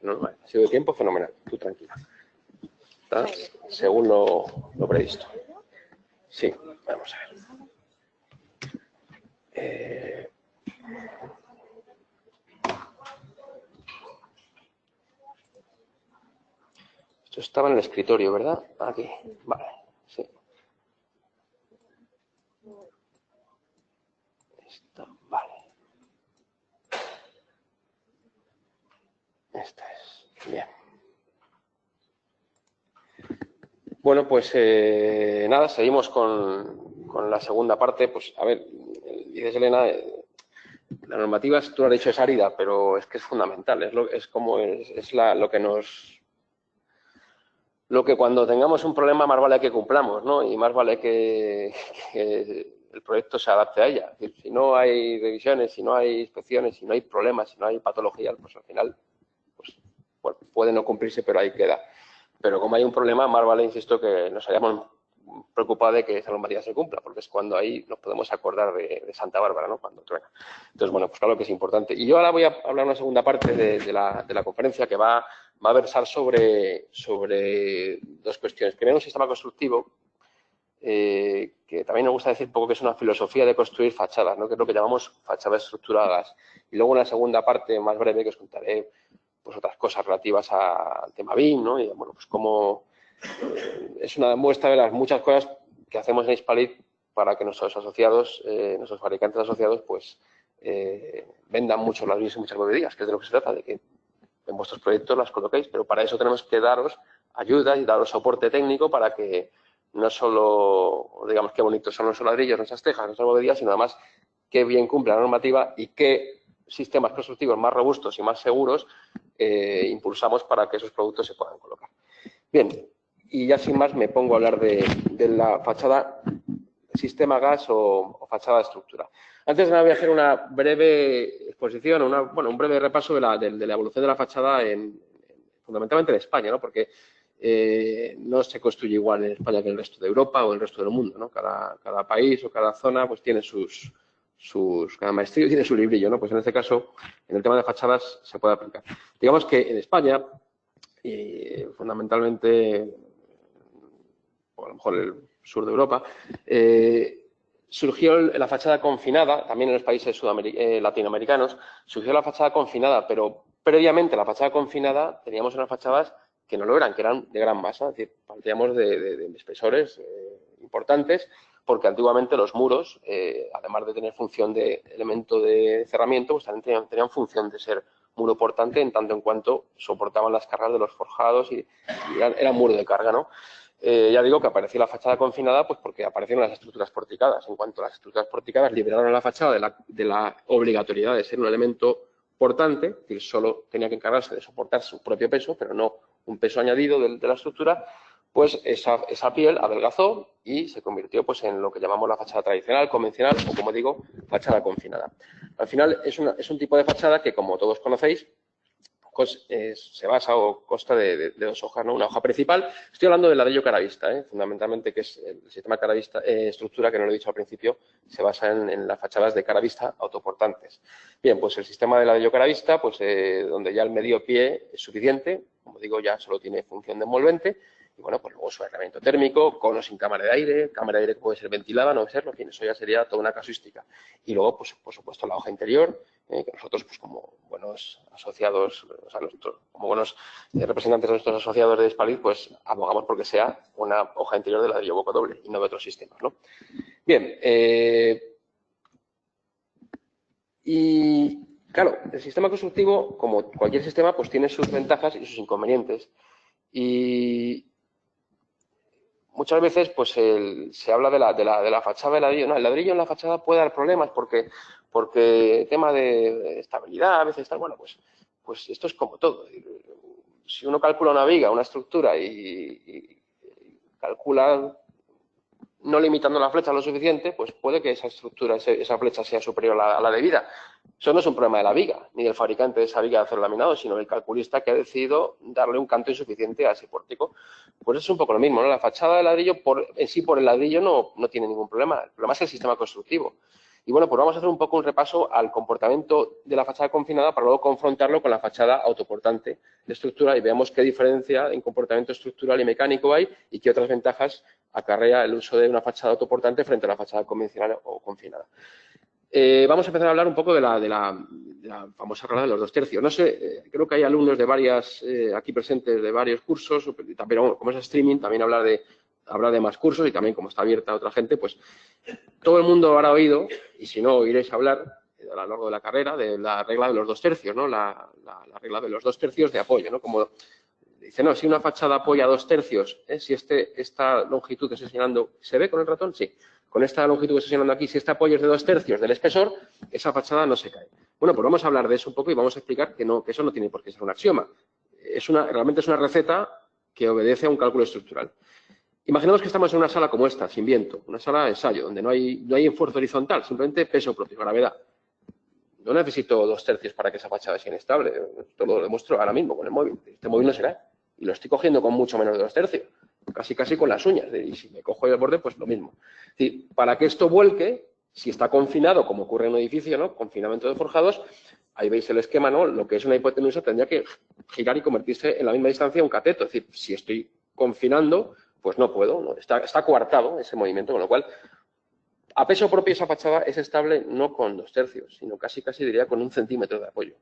No, ha sido de tiempo fenomenal, tú tranquila. ¿Está? Según lo previsto. Sí, vamos a ver. Esto estaba en el escritorio, ¿verdad? Aquí, vale, sí. Esto, vale. Esta es, bien. Bueno, pues nada, seguimos con la segunda parte. Pues a ver, dices Elena, La normativa, tú lo has dicho, es árida, pero es que es fundamental. Lo que cuando tengamos un problema más vale que cumplamos, ¿no? Y más vale que el proyecto se adapte a ella. Es decir, si no hay revisiones, si no hay inspecciones, si no hay problemas, si no hay patologías, pues al final pues, bueno, puede no cumplirse, pero ahí queda. Pero como hay un problema, más vale, insisto, que nos hayamos preocupado de que esa normativa se cumpla, porque es cuando ahí nos podemos acordar de Santa Bárbara, ¿no? Cuando truena. Entonces, bueno, pues claro que es importante. Y yo ahora voy a hablar una segunda parte de la conferencia que va a versar sobre dos cuestiones. Primero, un sistema constructivo, que también me gusta decir un poco que es una filosofía de construir fachadas, ¿no? Que es lo que llamamos fachadas estructuradas. Y luego una segunda parte más breve que os contaré pues otras cosas relativas al tema BIM, ¿no? Y bueno, pues cómo es una muestra de las muchas cosas que hacemos en Hispalit para que nuestros asociados, nuestros fabricantes asociados, pues vendan mucho las BIM y muchas bodegas, que es de lo que se trata, de que en vuestros proyectos las coloquéis, pero para eso tenemos que daros ayuda y daros soporte técnico para que no solo digamos qué bonitos son nuestros ladrillos, nuestras tejas, nuestras bodegas, sino además qué bien cumple la normativa y qué sistemas constructivos más robustos y más seguros impulsamos para que esos productos se puedan colocar. Bien, y ya sin más me pongo a hablar de la fachada sistema gas o fachada de estructura. Antes de nada voy a hacer una breve exposición, un breve repaso de la evolución de la fachada fundamentalmente en España, ¿no? Porque no se construye igual en España que en el resto de Europa o en el resto del mundo, ¿no? Cada país o cada zona pues tiene cada maestrillo tiene su librillo, ¿no? Pues en este caso, en el tema de fachadas se puede aplicar. Digamos que en España, fundamentalmente, o a lo mejor el sur de Europa, surgió la fachada confinada, también en los países latinoamericanos, surgió la fachada confinada, pero previamente a la fachada confinada teníamos unas fachadas que no lo eran, que eran de gran masa, es decir, partíamos de espesores importantes, porque antiguamente los muros, además de tener función de elemento de cerramiento, pues también tenían función de ser muro portante en tanto en cuanto soportaban las cargas de los forjados y eran muro de carga, ¿no? Ya digo que apareció la fachada confinada pues porque aparecieron las estructuras porticadas. En cuanto a las estructuras porticadas, liberaron a la fachada de la obligatoriedad de ser un elemento portante, es decir, solo tenía que encargarse de soportar su propio peso, pero no un peso añadido de la estructura, pues esa piel adelgazó y se convirtió pues en lo que llamamos la fachada tradicional, convencional o, como digo, fachada confinada. Al final es un tipo de fachada que, como todos conocéis, se basa o consta de dos hojas, ¿no? Una hoja principal. Estoy hablando del ladrillo caravista, fundamentalmente, que es el sistema caravista, estructura, que no lo he dicho al principio, se basa en las fachadas de caravista autoportantes. Bien, pues el sistema de ladrillo caravista, pues donde ya el medio pie es suficiente, como digo, ya solo tiene función de envolvente, y bueno, pues luego su aislamiento térmico, con o sin cámara de aire que puede ser ventilada, no serlo, en fin, eso ya sería toda una casuística. Y luego, pues por supuesto, la hoja interior, que nosotros, pues como buenos asociados, o sea, como buenos representantes de nuestros asociados de Hispalit, pues abogamos porque sea una hoja interior de ladrillo boco doble y no de otros sistemas, ¿no? Bien, y claro, el sistema constructivo, como cualquier sistema, pues tiene sus ventajas y sus inconvenientes. Y muchas veces pues se habla de la fachada de ladrillo. No, el ladrillo en la fachada puede dar problemas porque tema de estabilidad, a veces está, bueno, pues esto es como todo. Si uno calcula una viga, una estructura y calcula no limitando la flecha lo suficiente, pues puede que esa estructura, esa flecha sea superior a la debida. Eso no es un problema de la viga, ni del fabricante de esa viga de acero laminado, sino del calculista que ha decidido darle un canto insuficiente a ese pórtico. Pues es un poco lo mismo, ¿no? La fachada de ladrillo, en sí por el ladrillo no tiene ningún problema. El problema es el sistema constructivo. Y bueno, pues vamos a hacer un poco un repaso al comportamiento de la fachada confinada para luego confrontarlo con la fachada autoportante de estructura y veamos qué diferencia en comportamiento estructural y mecánico hay y qué otras ventajas acarrea el uso de una fachada autoportante frente a la fachada convencional o confinada. Vamos a empezar a hablar un poco de la famosa regla de los 2 tercios. No sé, creo que hay alumnos de aquí presentes de varios cursos, pero bueno, como es streaming, también habrá de más cursos y también como está abierta a otra gente, pues todo el mundo habrá oído, y si no, oiréis hablar a lo largo de la carrera de la regla de los 2 tercios, ¿no? La regla de los 2 tercios de apoyo, ¿no? Como dice, no, si una fachada apoya 2 tercios, si esta longitud que estoy señalando, ¿se ve con el ratón? Sí. con esta longitud que estoy señalando aquí, si este apoyo es de 2/3 del espesor, esa fachada no se cae. Bueno, pues vamos a hablar de eso un poco y vamos a explicar que eso no tiene por qué ser un axioma. Realmente es una receta que obedece a un cálculo estructural. Imaginemos que estamos en una sala como esta, sin viento, una sala de ensayo, donde no hay esfuerzo horizontal, simplemente peso propio, gravedad. No necesito 2/3 para que esa fachada sea inestable. Esto lo demuestro ahora mismo con el móvil. Este móvil no se cae. Y lo estoy cogiendo con mucho menos de 2/3. Casi con las uñas. Y si me cojo el borde, pues lo mismo. Es decir, para que esto vuelque, si está confinado, como ocurre en un edificio, ¿no? Confinamiento de forjados, ahí veis el esquema, ¿no? Lo que es una hipotenusa tendría que girar y convertirse en la misma distancia un cateto. Es decir, si estoy confinando, pues no puedo, ¿no? Está coartado ese movimiento, con lo cual, a peso propio esa fachada es estable no con 2/3, sino casi diría con 1 centímetro de apoyo.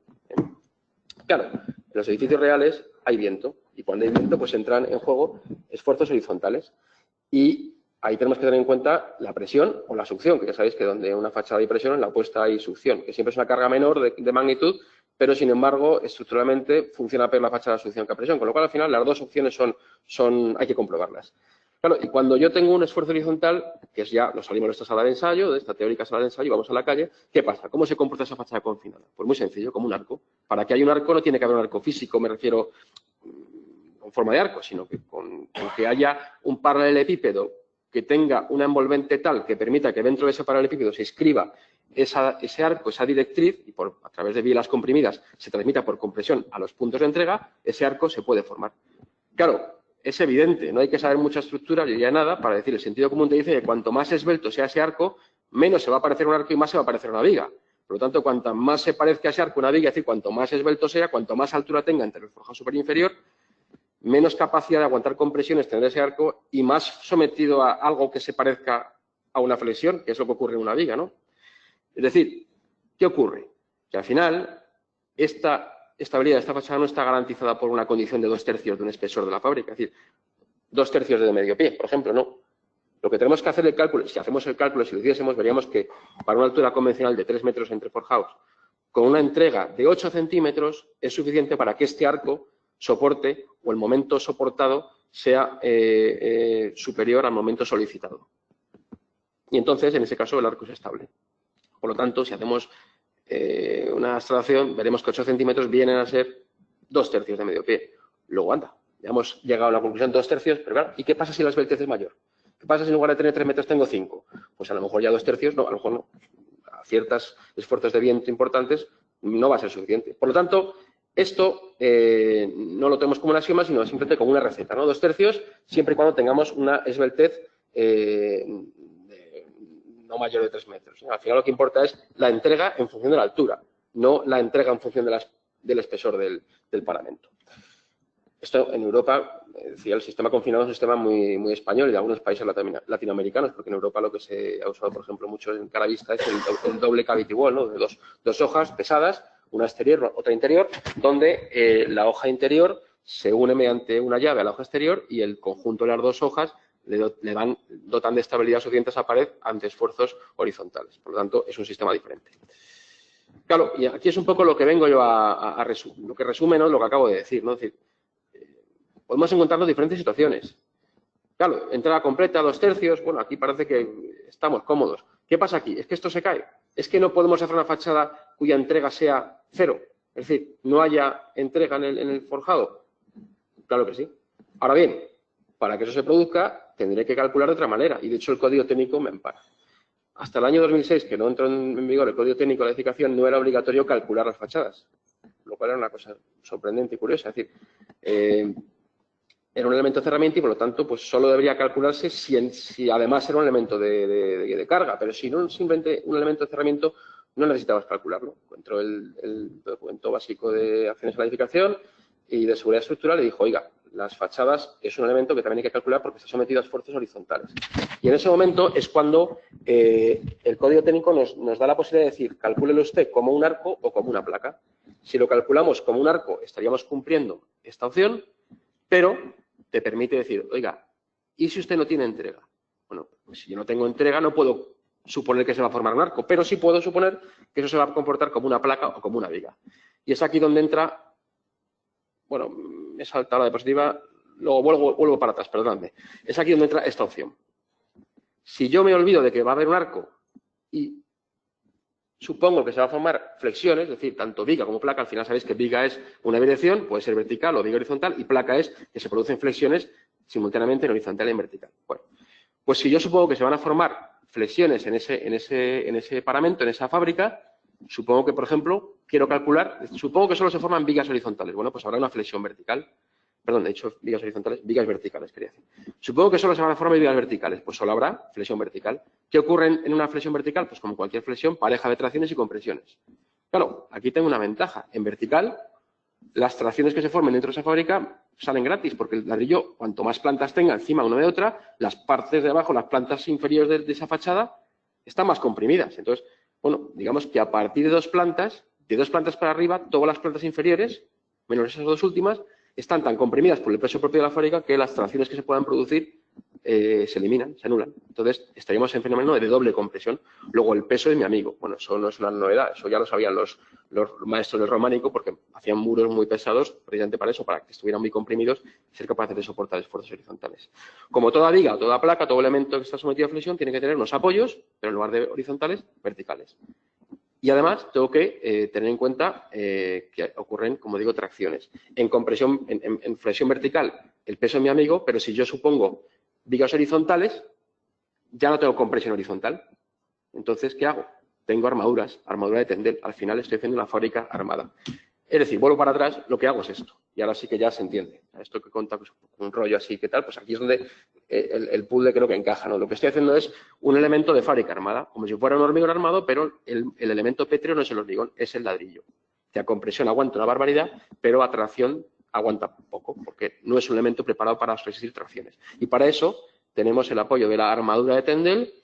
Claro, en los edificios reales hay viento y cuando hay viento pues entran en juego esfuerzos horizontales y ahí tenemos que tener en cuenta la presión o la succión, que ya sabéis que donde una fachada hay presión, en la opuesta hay succión, que siempre es una carga menor de magnitud, pero sin embargo estructuralmente funciona peor la fachada de succión que a presión, con lo cual al final las dos opciones hay que comprobarlas. Claro, y cuando yo tengo un esfuerzo horizontal, que es ya, nos salimos de esta sala de ensayo, de esta teórica sala de ensayo, vamos a la calle, ¿qué pasa? ¿Cómo se comporta esa fachada confinada? Pues muy sencillo, como un arco. Para que haya un arco no tiene que haber un arco físico, me refiero con forma de arco, sino que con que haya un paralelepípedo que tenga una envolvente tal que permita que dentro de ese paralelepípedo se inscriba ese arco, esa directriz, y a través de bielas comprimidas se transmita por compresión a los puntos de entrega, ese arco se puede formar. Claro, es evidente, no hay que saber mucha estructura ni ya nada para decir, el sentido común te dice que cuanto más esbelto sea ese arco, menos se va a parecer un arco y más se va a parecer una viga. Por lo tanto, cuanto más se parezca a ese arco una viga, es decir, cuanto más esbelto sea, cuanto más altura tenga entre el forjado superior e inferior, menos capacidad de aguantar compresiones tendrá ese arco y más sometido a algo que se parezca a una flexión, que es lo que ocurre en una viga, ¿no? Es decir, ¿qué ocurre? Que al final, esta estabilidad de esta fachada no está garantizada por una condición de 2/3 de un espesor de la fábrica, es decir, 2/3 de medio pie, por ejemplo, no. Lo que tenemos que hacer el cálculo, si hacemos el cálculo, si lo hiciésemos, veríamos que para una altura convencional de 3 metros entre forjados, con una entrega de 8 centímetros, es suficiente para que este arco soporte o el momento soportado sea superior al momento solicitado. Y entonces, en ese caso, el arco es estable. Por lo tanto, si hacemos una abstracción, veremos que 8 centímetros vienen a ser 2/3 de medio pie. Luego, anda, ya hemos llegado a la conclusión 2/3, pero claro, ¿y qué pasa si la esbeltez es mayor? ¿Qué pasa si en lugar de tener 3 metros tengo 5? Pues a lo mejor ya 2/3, no, a lo mejor no. A ciertos esfuerzos de viento importantes no va a ser suficiente. Por lo tanto, esto no lo tenemos como un axioma, sino simplemente como una receta, ¿no? 2/3, siempre y cuando tengamos una esbeltez no mayor de 3 metros. Al final lo que importa es la entrega en función de la altura, no la entrega en función del espesor del paramento. Esto en Europa, decía, el sistema confinado es un sistema muy español y de algunos países latinoamericanos, porque en Europa lo que se ha usado, por ejemplo, mucho en cara vista es el doble cavity wall, ¿no? De dos hojas pesadas, una exterior, otra interior, donde la hoja interior se une mediante una llave a la hoja exterior y el conjunto de las dos hojas dotan de estabilidad suficiente a esa pared ante esfuerzos horizontales. Por lo tanto, es un sistema diferente. Claro, y aquí es un poco lo que vengo yo a resumir, lo que resume, ¿no?, lo que acabo de decir, ¿no? Es decir, podemos encontrarnos diferentes situaciones. Claro, entrada completa, 2/3, bueno, aquí parece que estamos cómodos. ¿Qué pasa aquí? Es que esto se cae. Es que no podemos hacer una fachada cuya entrega sea 0. Es decir, no haya entrega en el forjado. Claro que sí. Ahora bien, para que eso se produzca, tendré que calcular de otra manera. Y, de hecho, el código técnico me ampara. Hasta el año 2006, que no entró en vigor el código técnico de la edificación, no era obligatorio calcular las fachadas. Lo cual era una cosa sorprendente y curiosa. Es decir, era un elemento de cerramiento y, por lo tanto, pues solo debería calcularse si además era un elemento de carga. Pero si no, simplemente un elemento de cerramiento, no necesitabas calcularlo. Encontró el documento básico de acciones a la edificación y de seguridad estructural y dijo, oiga, las fachadas es un elemento que también hay que calcular porque está sometido a esfuerzos horizontales. Y en ese momento es cuando el código técnico nos da la posibilidad de decir, calcúlelo usted como un arco o como una placa. Si lo calculamos como un arco, estaríamos cumpliendo esta opción, pero te permite decir, oiga, ¿y si usted no tiene entrega? Bueno, pues si yo no tengo entrega, no puedo suponer que se va a formar un arco, pero sí puedo suponer que eso se va a comportar como una placa o como una viga. Y es aquí donde entra, bueno, me he saltado la diapositiva, luego vuelvo para atrás, perdóname. Es aquí donde entra esta opción. Si yo me olvido de que va a haber un arco y supongo que se va a formar flexiones, es decir, tanto viga como placa, al final sabéis que viga es una bidirección, puede ser vertical o viga horizontal, y placa es que se producen flexiones simultáneamente en horizontal y en vertical. Bueno, pues si yo supongo que se van a formar flexiones en ese paramento, en esa fábrica, supongo que, por ejemplo, quiero calcular, supongo que solo se forman vigas horizontales. Bueno, pues habrá una flexión vertical. Perdón, he dicho vigas horizontales, vigas verticales, quería decir. Supongo que solo se van a formar vigas verticales, pues solo habrá flexión vertical. ¿Qué ocurre en una flexión vertical? Pues como cualquier flexión, pareja de tracciones y compresiones. Claro, aquí tengo una ventaja. En vertical, las tracciones que se formen dentro de esa fábrica salen gratis, porque el ladrillo, cuanto más plantas tenga encima una de otra, las partes de abajo, las plantas inferiores de esa fachada, están más comprimidas. Entonces, bueno, digamos que a partir de dos plantas para arriba, todas las plantas inferiores, menos esas dos últimas, están tan comprimidas por el peso propio de la fábrica que las tracciones que se puedan producir se eliminan, se anulan. Entonces, estaríamos en fenómeno de doble compresión. Luego, el peso de mi amigo. Bueno, eso no es una novedad, eso ya lo sabían los maestros del románico porque hacían muros muy pesados precisamente para eso, para que estuvieran muy comprimidos y ser capaces de soportar esfuerzos horizontales. Como toda viga, toda placa, todo elemento que está sometido a flexión tiene que tener unos apoyos, pero en lugar de horizontales, verticales. Y además tengo que tener en cuenta que ocurren, como digo, tracciones. En compresión, en flexión vertical, el peso de mi amigo, pero si yo supongo vigas horizontales, ya no tengo compresión horizontal. Entonces, ¿qué hago? Tengo armaduras, armadura de Tendel. Al final estoy haciendo una fábrica armada. Es decir, vuelvo para atrás, lo que hago es esto. Y ahora sí que ya se entiende. Esto que cuenta pues, un rollo así, ¿qué tal? Pues aquí es donde el puzzle creo que encaja, ¿no? Lo que estoy haciendo es un elemento de fábrica armada, como si fuera un hormigón armado, pero el elemento pétreo no es el hormigón, es el ladrillo. Que a compresión aguanta una barbaridad, pero a tracción aguanta poco, porque no es un elemento preparado para resistir tracciones. Y para eso tenemos el apoyo de la armadura de Tendel,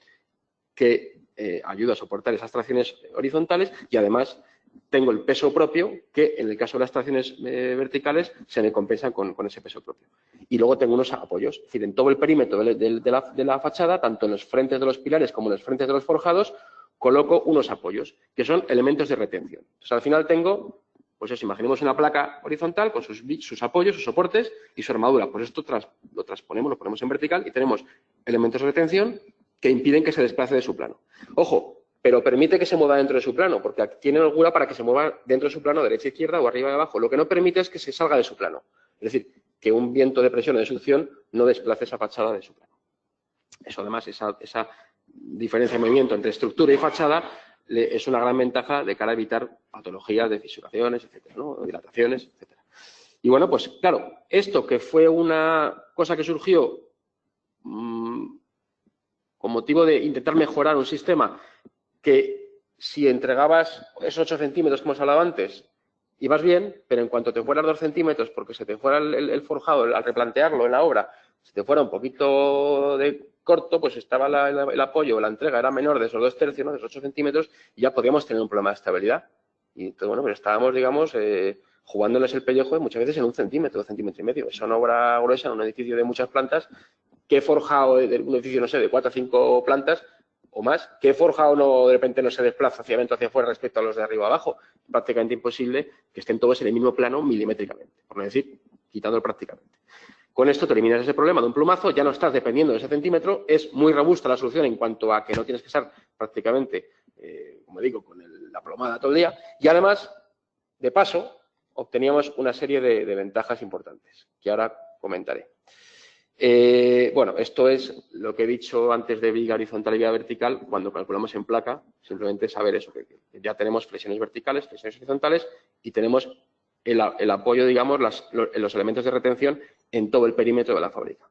que ayuda a soportar esas tracciones horizontales y además tengo el peso propio que en el caso de las tracciones verticales se me compensa con ese peso propio. Y luego tengo unos apoyos, es decir, en todo el perímetro de la fachada, tanto en los frentes de los pilares como en los frentes de los forjados, coloco unos apoyos, que son elementos de retención. Entonces, al final tengo, pues eso, imaginemos una placa horizontal con sus apoyos, sus soportes y su armadura. Pues esto lo transponemos, lo ponemos en vertical y tenemos elementos de retención que impiden que se desplace de su plano. Ojo, pero permite que se mueva dentro de su plano, porque tiene holgura para que se mueva dentro de su plano, derecha, izquierda o arriba y abajo. Lo que no permite es que se salga de su plano. Es decir, que un viento de presión o de succión no desplace esa fachada de su plano. Eso, además, esa diferencia de movimiento entre estructura y fachada es una gran ventaja de cara a evitar patologías de fisuraciones, etcétera, ¿no? Dilataciones, etcétera. Y bueno, pues claro, esto que fue una cosa que surgió con motivo de intentar mejorar un sistema que si entregabas esos 8 centímetros que hemos hablado antes, ibas bien, pero en cuanto te fueras 2 centímetros, porque se te fuera el forjado, al replantearlo en la obra, se te fuera un poquito de corto, pues estaba el apoyo, la entrega era menor de esos 2 tercios, ¿no? De esos 8 centímetros, y ya podíamos tener un problema de estabilidad. Y entonces, bueno, pues estábamos, digamos, jugándoles el pellejo muchas veces en 1 centímetro, 1,5 centímetros. Esa es una obra gruesa en un edificio de muchas plantas, que he forjado un edificio, no sé, de 4 a 5 plantas, o más, que he forjado no, de repente no se desplaza hacia adentro, hacia afuera respecto a los de arriba abajo. Es prácticamente imposible que estén todos en el mismo plano milimétricamente, por no decir, quitándolo prácticamente. Con esto te eliminas ese problema de un plumazo, ya no estás dependiendo de ese centímetro, es muy robusta la solución en cuanto a que no tienes que estar prácticamente, como digo, con la plomada todo el día, y además, de paso, obteníamos una serie de ventajas importantes, que ahora comentaré. Bueno, esto es lo que he dicho antes de viga horizontal y viga vertical. Cuando calculamos en placa, simplemente saber eso, que ya tenemos flexiones verticales, flexiones horizontales y tenemos el apoyo, digamos, los elementos de retención en todo el perímetro de la fábrica.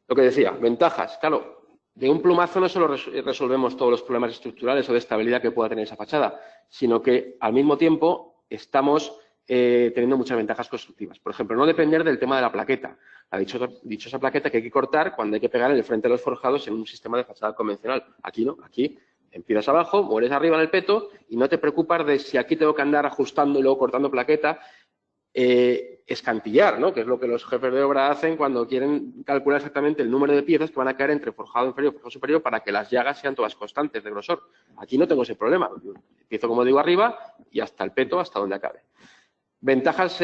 Lo que decía, ventajas. Claro, de un plumazo no solo resolvemos todos los problemas estructurales o de estabilidad que pueda tener esa fachada, sino que al mismo tiempo estamos teniendo muchas ventajas constructivas. Por ejemplo, no depender del tema de la plaqueta. La dichosa plaqueta que hay que cortar cuando hay que pegar en el frente de los forjados en un sistema de fachada convencional. Aquí no, aquí empiezas abajo, mueres arriba en el peto y no te preocupas de si aquí tengo que andar ajustando y luego cortando plaqueta. Escantillar, ¿no? Que es lo que los jefes de obra hacen cuando quieren calcular exactamente el número de piezas que van a caer entre forjado inferior y forjado superior para que las llagas sean todas constantes de grosor. Aquí no tengo ese problema. Empiezo, como digo, arriba y hasta el peto, hasta donde acabe. Ventajas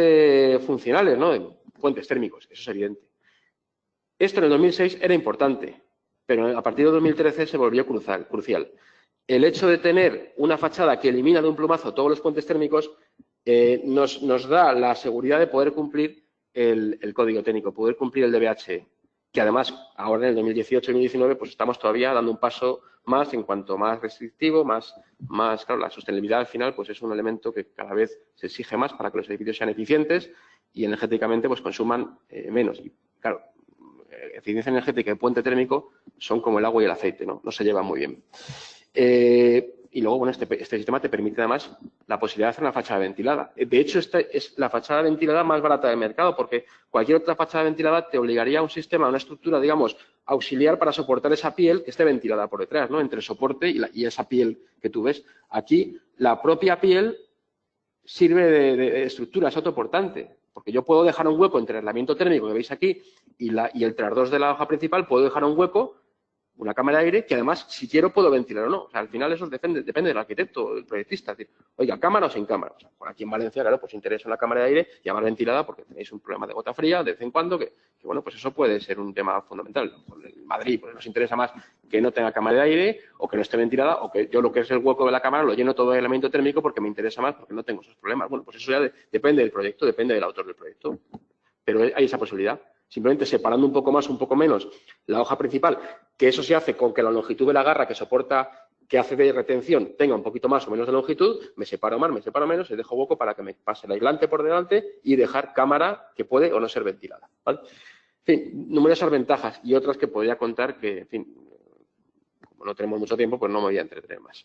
funcionales, ¿no? De puentes térmicos, eso es evidente. Esto en el 2006 era importante. pero a partir de 2013 se volvió crucial. El hecho de tener una fachada que elimina de un plumazo todos los puentes térmicos nos da la seguridad de poder cumplir el código técnico, poder cumplir el DBH, que además ahora en el 2018-2019 pues estamos todavía dando un paso más en cuanto más restrictivo, más claro, la sostenibilidad al final pues es un elemento que cada vez se exige más para que los edificios sean eficientes y energéticamente pues consuman menos. Y claro, eficiencia energética y puente térmico son como el agua y el aceite, no se llevan muy bien. Y luego, bueno, este sistema te permite además la posibilidad de hacer una fachada ventilada. De hecho, esta es la fachada ventilada más barata del mercado, porque cualquier otra fachada ventilada te obligaría a un sistema, a una estructura, digamos, auxiliar para soportar esa piel que esté ventilada por detrás, ¿no? Entre el soporte y esa piel que tú ves. Aquí, la propia piel sirve de estructura, es autoportante, porque yo puedo dejar un hueco entre el aislamiento térmico que veis aquí y el trasdós de la hoja principal, puedo dejar un hueco, una cámara de aire, que además, si quiero, puedo ventilar o no. O sea, al final eso depende del arquitecto o del proyectista. Es decir, oiga, ¿cámara o sin cámara? O sea, por aquí en Valencia, claro, pues interesa una cámara de aire ya más ventilada porque tenéis un problema de gota fría de vez en cuando, que bueno, pues eso puede ser un tema fundamental. En Madrid, pues nos interesa más que no tenga cámara de aire o que no esté ventilada o que yo lo que es el hueco de la cámara lo lleno todo de aislamiento térmico porque me interesa más porque no tengo esos problemas. Bueno, pues eso ya depende del proyecto, depende del autor del proyecto. Pero hay esa posibilidad. Simplemente separando un poco más, un poco menos la hoja principal, que eso se hace con que la longitud de la garra que soporta, que hace de retención, tenga un poquito más o menos de longitud, me separo más, me separo menos y dejo hueco para que me pase el aislante por delante y dejar cámara que puede o no ser ventilada, ¿vale? En fin, numerosas ventajas y otras que podría contar que, en fin, como no tenemos mucho tiempo, pues no me voy a entretener más.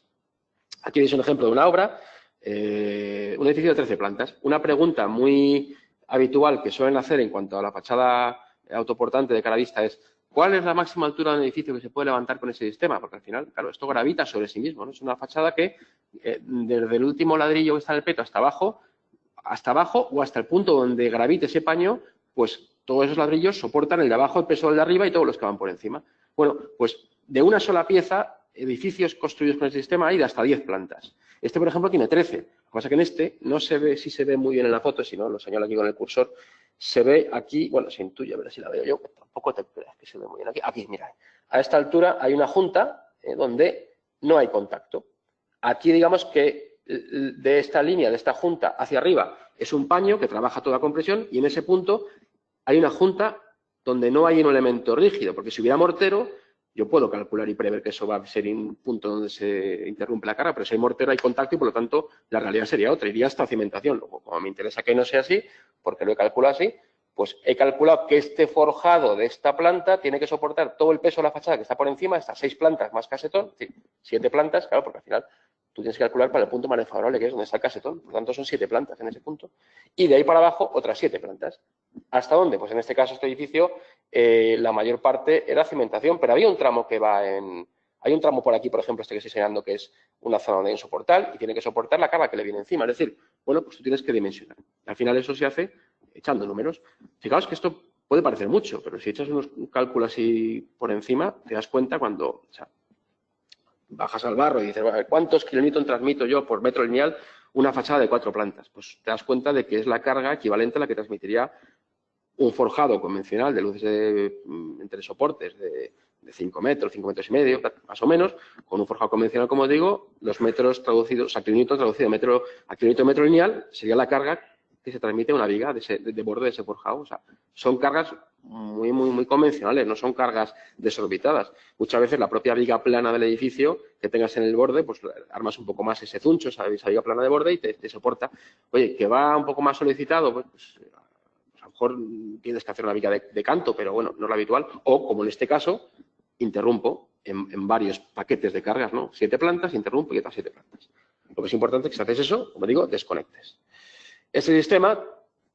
Aquí veis un ejemplo de una obra, un edificio de 13 plantas. Una pregunta muy habitual que suelen hacer en cuanto a la fachada autoportante de cara a vista es ¿cuál es la máxima altura de un edificio que se puede levantar con ese sistema? Porque al final, claro, esto gravita sobre sí mismo, ¿no? Es una fachada que desde el último ladrillo que está en el peto hasta abajo o hasta el punto donde gravite ese paño, pues todos esos ladrillos soportan el de abajo, el peso del de arriba y todos los que van por encima. Bueno, pues de una sola pieza, edificios construidos con el sistema hay de hasta 10 plantas. Este, por ejemplo, tiene 13. Lo que pasa es que en este no se ve, si se ve muy bien en la foto, si no, lo señalo aquí con el cursor, se ve aquí, bueno, se intuye, a ver si la veo yo, tampoco te creas que se ve muy bien aquí. Aquí, mira, a esta altura hay una junta donde no hay contacto. Aquí, digamos que de esta línea, de esta junta hacia arriba, es un paño que trabaja toda compresión y en ese punto hay una junta donde no hay un elemento rígido, porque si hubiera mortero, yo puedo calcular y prever que eso va a ser un punto donde se interrumpe la carga, pero si hay mortero hay contacto y por lo tanto la realidad sería otra, iría hasta cimentación. Luego, como me interesa que no sea así, porque lo he calculado así, pues he calculado que este forjado de esta planta tiene que soportar todo el peso de la fachada que está por encima, estas 6 plantas más casetón, es decir, 7 plantas, claro, porque al final tú tienes que calcular para el punto más desfavorable, que es donde está el casetón, por lo tanto son 7 plantas en ese punto, y de ahí para abajo otras 7 plantas. ¿Hasta dónde? Pues en este caso, este edificio, la mayor parte era cimentación, pero había un tramo que va en... Hay un tramo por aquí, por ejemplo, este que estoy señalando, que es una zona donde hay un soportal y tiene que soportar la carga que le viene encima. Es decir, bueno, pues tú tienes que dimensionar. Al final eso se hace echando números. Fijaos que esto puede parecer mucho, pero si echas unos cálculos así por encima, te das cuenta cuando... O sea, bajas al barro y dices, bueno, ¿cuántos kilonewton transmito yo por metro lineal una fachada de 4 plantas? Pues te das cuenta de que es la carga equivalente a la que transmitiría un forjado convencional de luces entre soportes de 5 metros, 5 metros y medio, más o menos, con un forjado convencional, como digo, los metros traducidos, o sea, kilonewton traducido a kilonewton metro lineal sería la carga que se transmite a una viga de borde de ese forjado. O sea, son cargas muy convencionales, no son cargas desorbitadas. Muchas veces la propia viga plana del edificio que tengas en el borde, pues armas un poco más ese zuncho, esa viga plana de borde y te soporta. Oye, que va un poco más solicitado, pues a lo mejor tienes que hacer una viga de canto, pero bueno, no es lo habitual. O, como en este caso, interrumpo en varios paquetes de cargas, ¿no? 7 plantas, interrumpo y otras 7 plantas. Lo que es importante es que si haces eso, como digo, desconectes. Este sistema,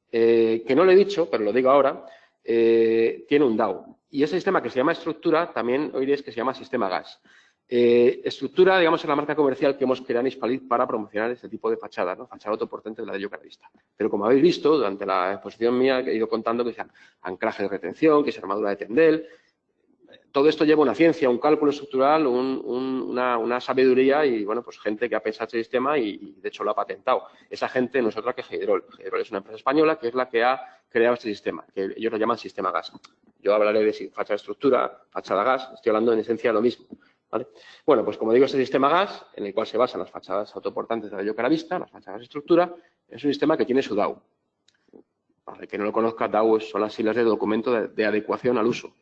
que no lo he dicho, pero lo digo ahora, tiene un DAO. Y ese sistema que se llama estructura, también oiréis que se llama sistema gas. Estructura, digamos, es la marca comercial que hemos creado en Hispalit para promocionar este tipo de fachadas, ¿no? Fachada autoportante de ladrillo cara vista. Pero como habéis visto, durante la exposición mía he ido contando que sea anclaje de retención, que es armadura de tendel. Todo esto lleva una ciencia, un cálculo estructural, una sabiduría y, bueno, pues gente que ha pensado este sistema y de hecho lo ha patentado. Esa gente no es otra que Hydrol. Hydrol es una empresa española que es la que ha creado este sistema, que ellos lo llaman sistema gas. Yo hablaré de fachada estructura, fachada gas, estoy hablando en esencia de lo mismo, ¿vale? Bueno, pues como digo, este sistema gas, en el cual se basan las fachadas autoportantes de radio cara vista, las fachadas estructura, es un sistema que tiene su DAO. Para el que no lo conozca, DAO son las siglas de documento de adecuación al uso.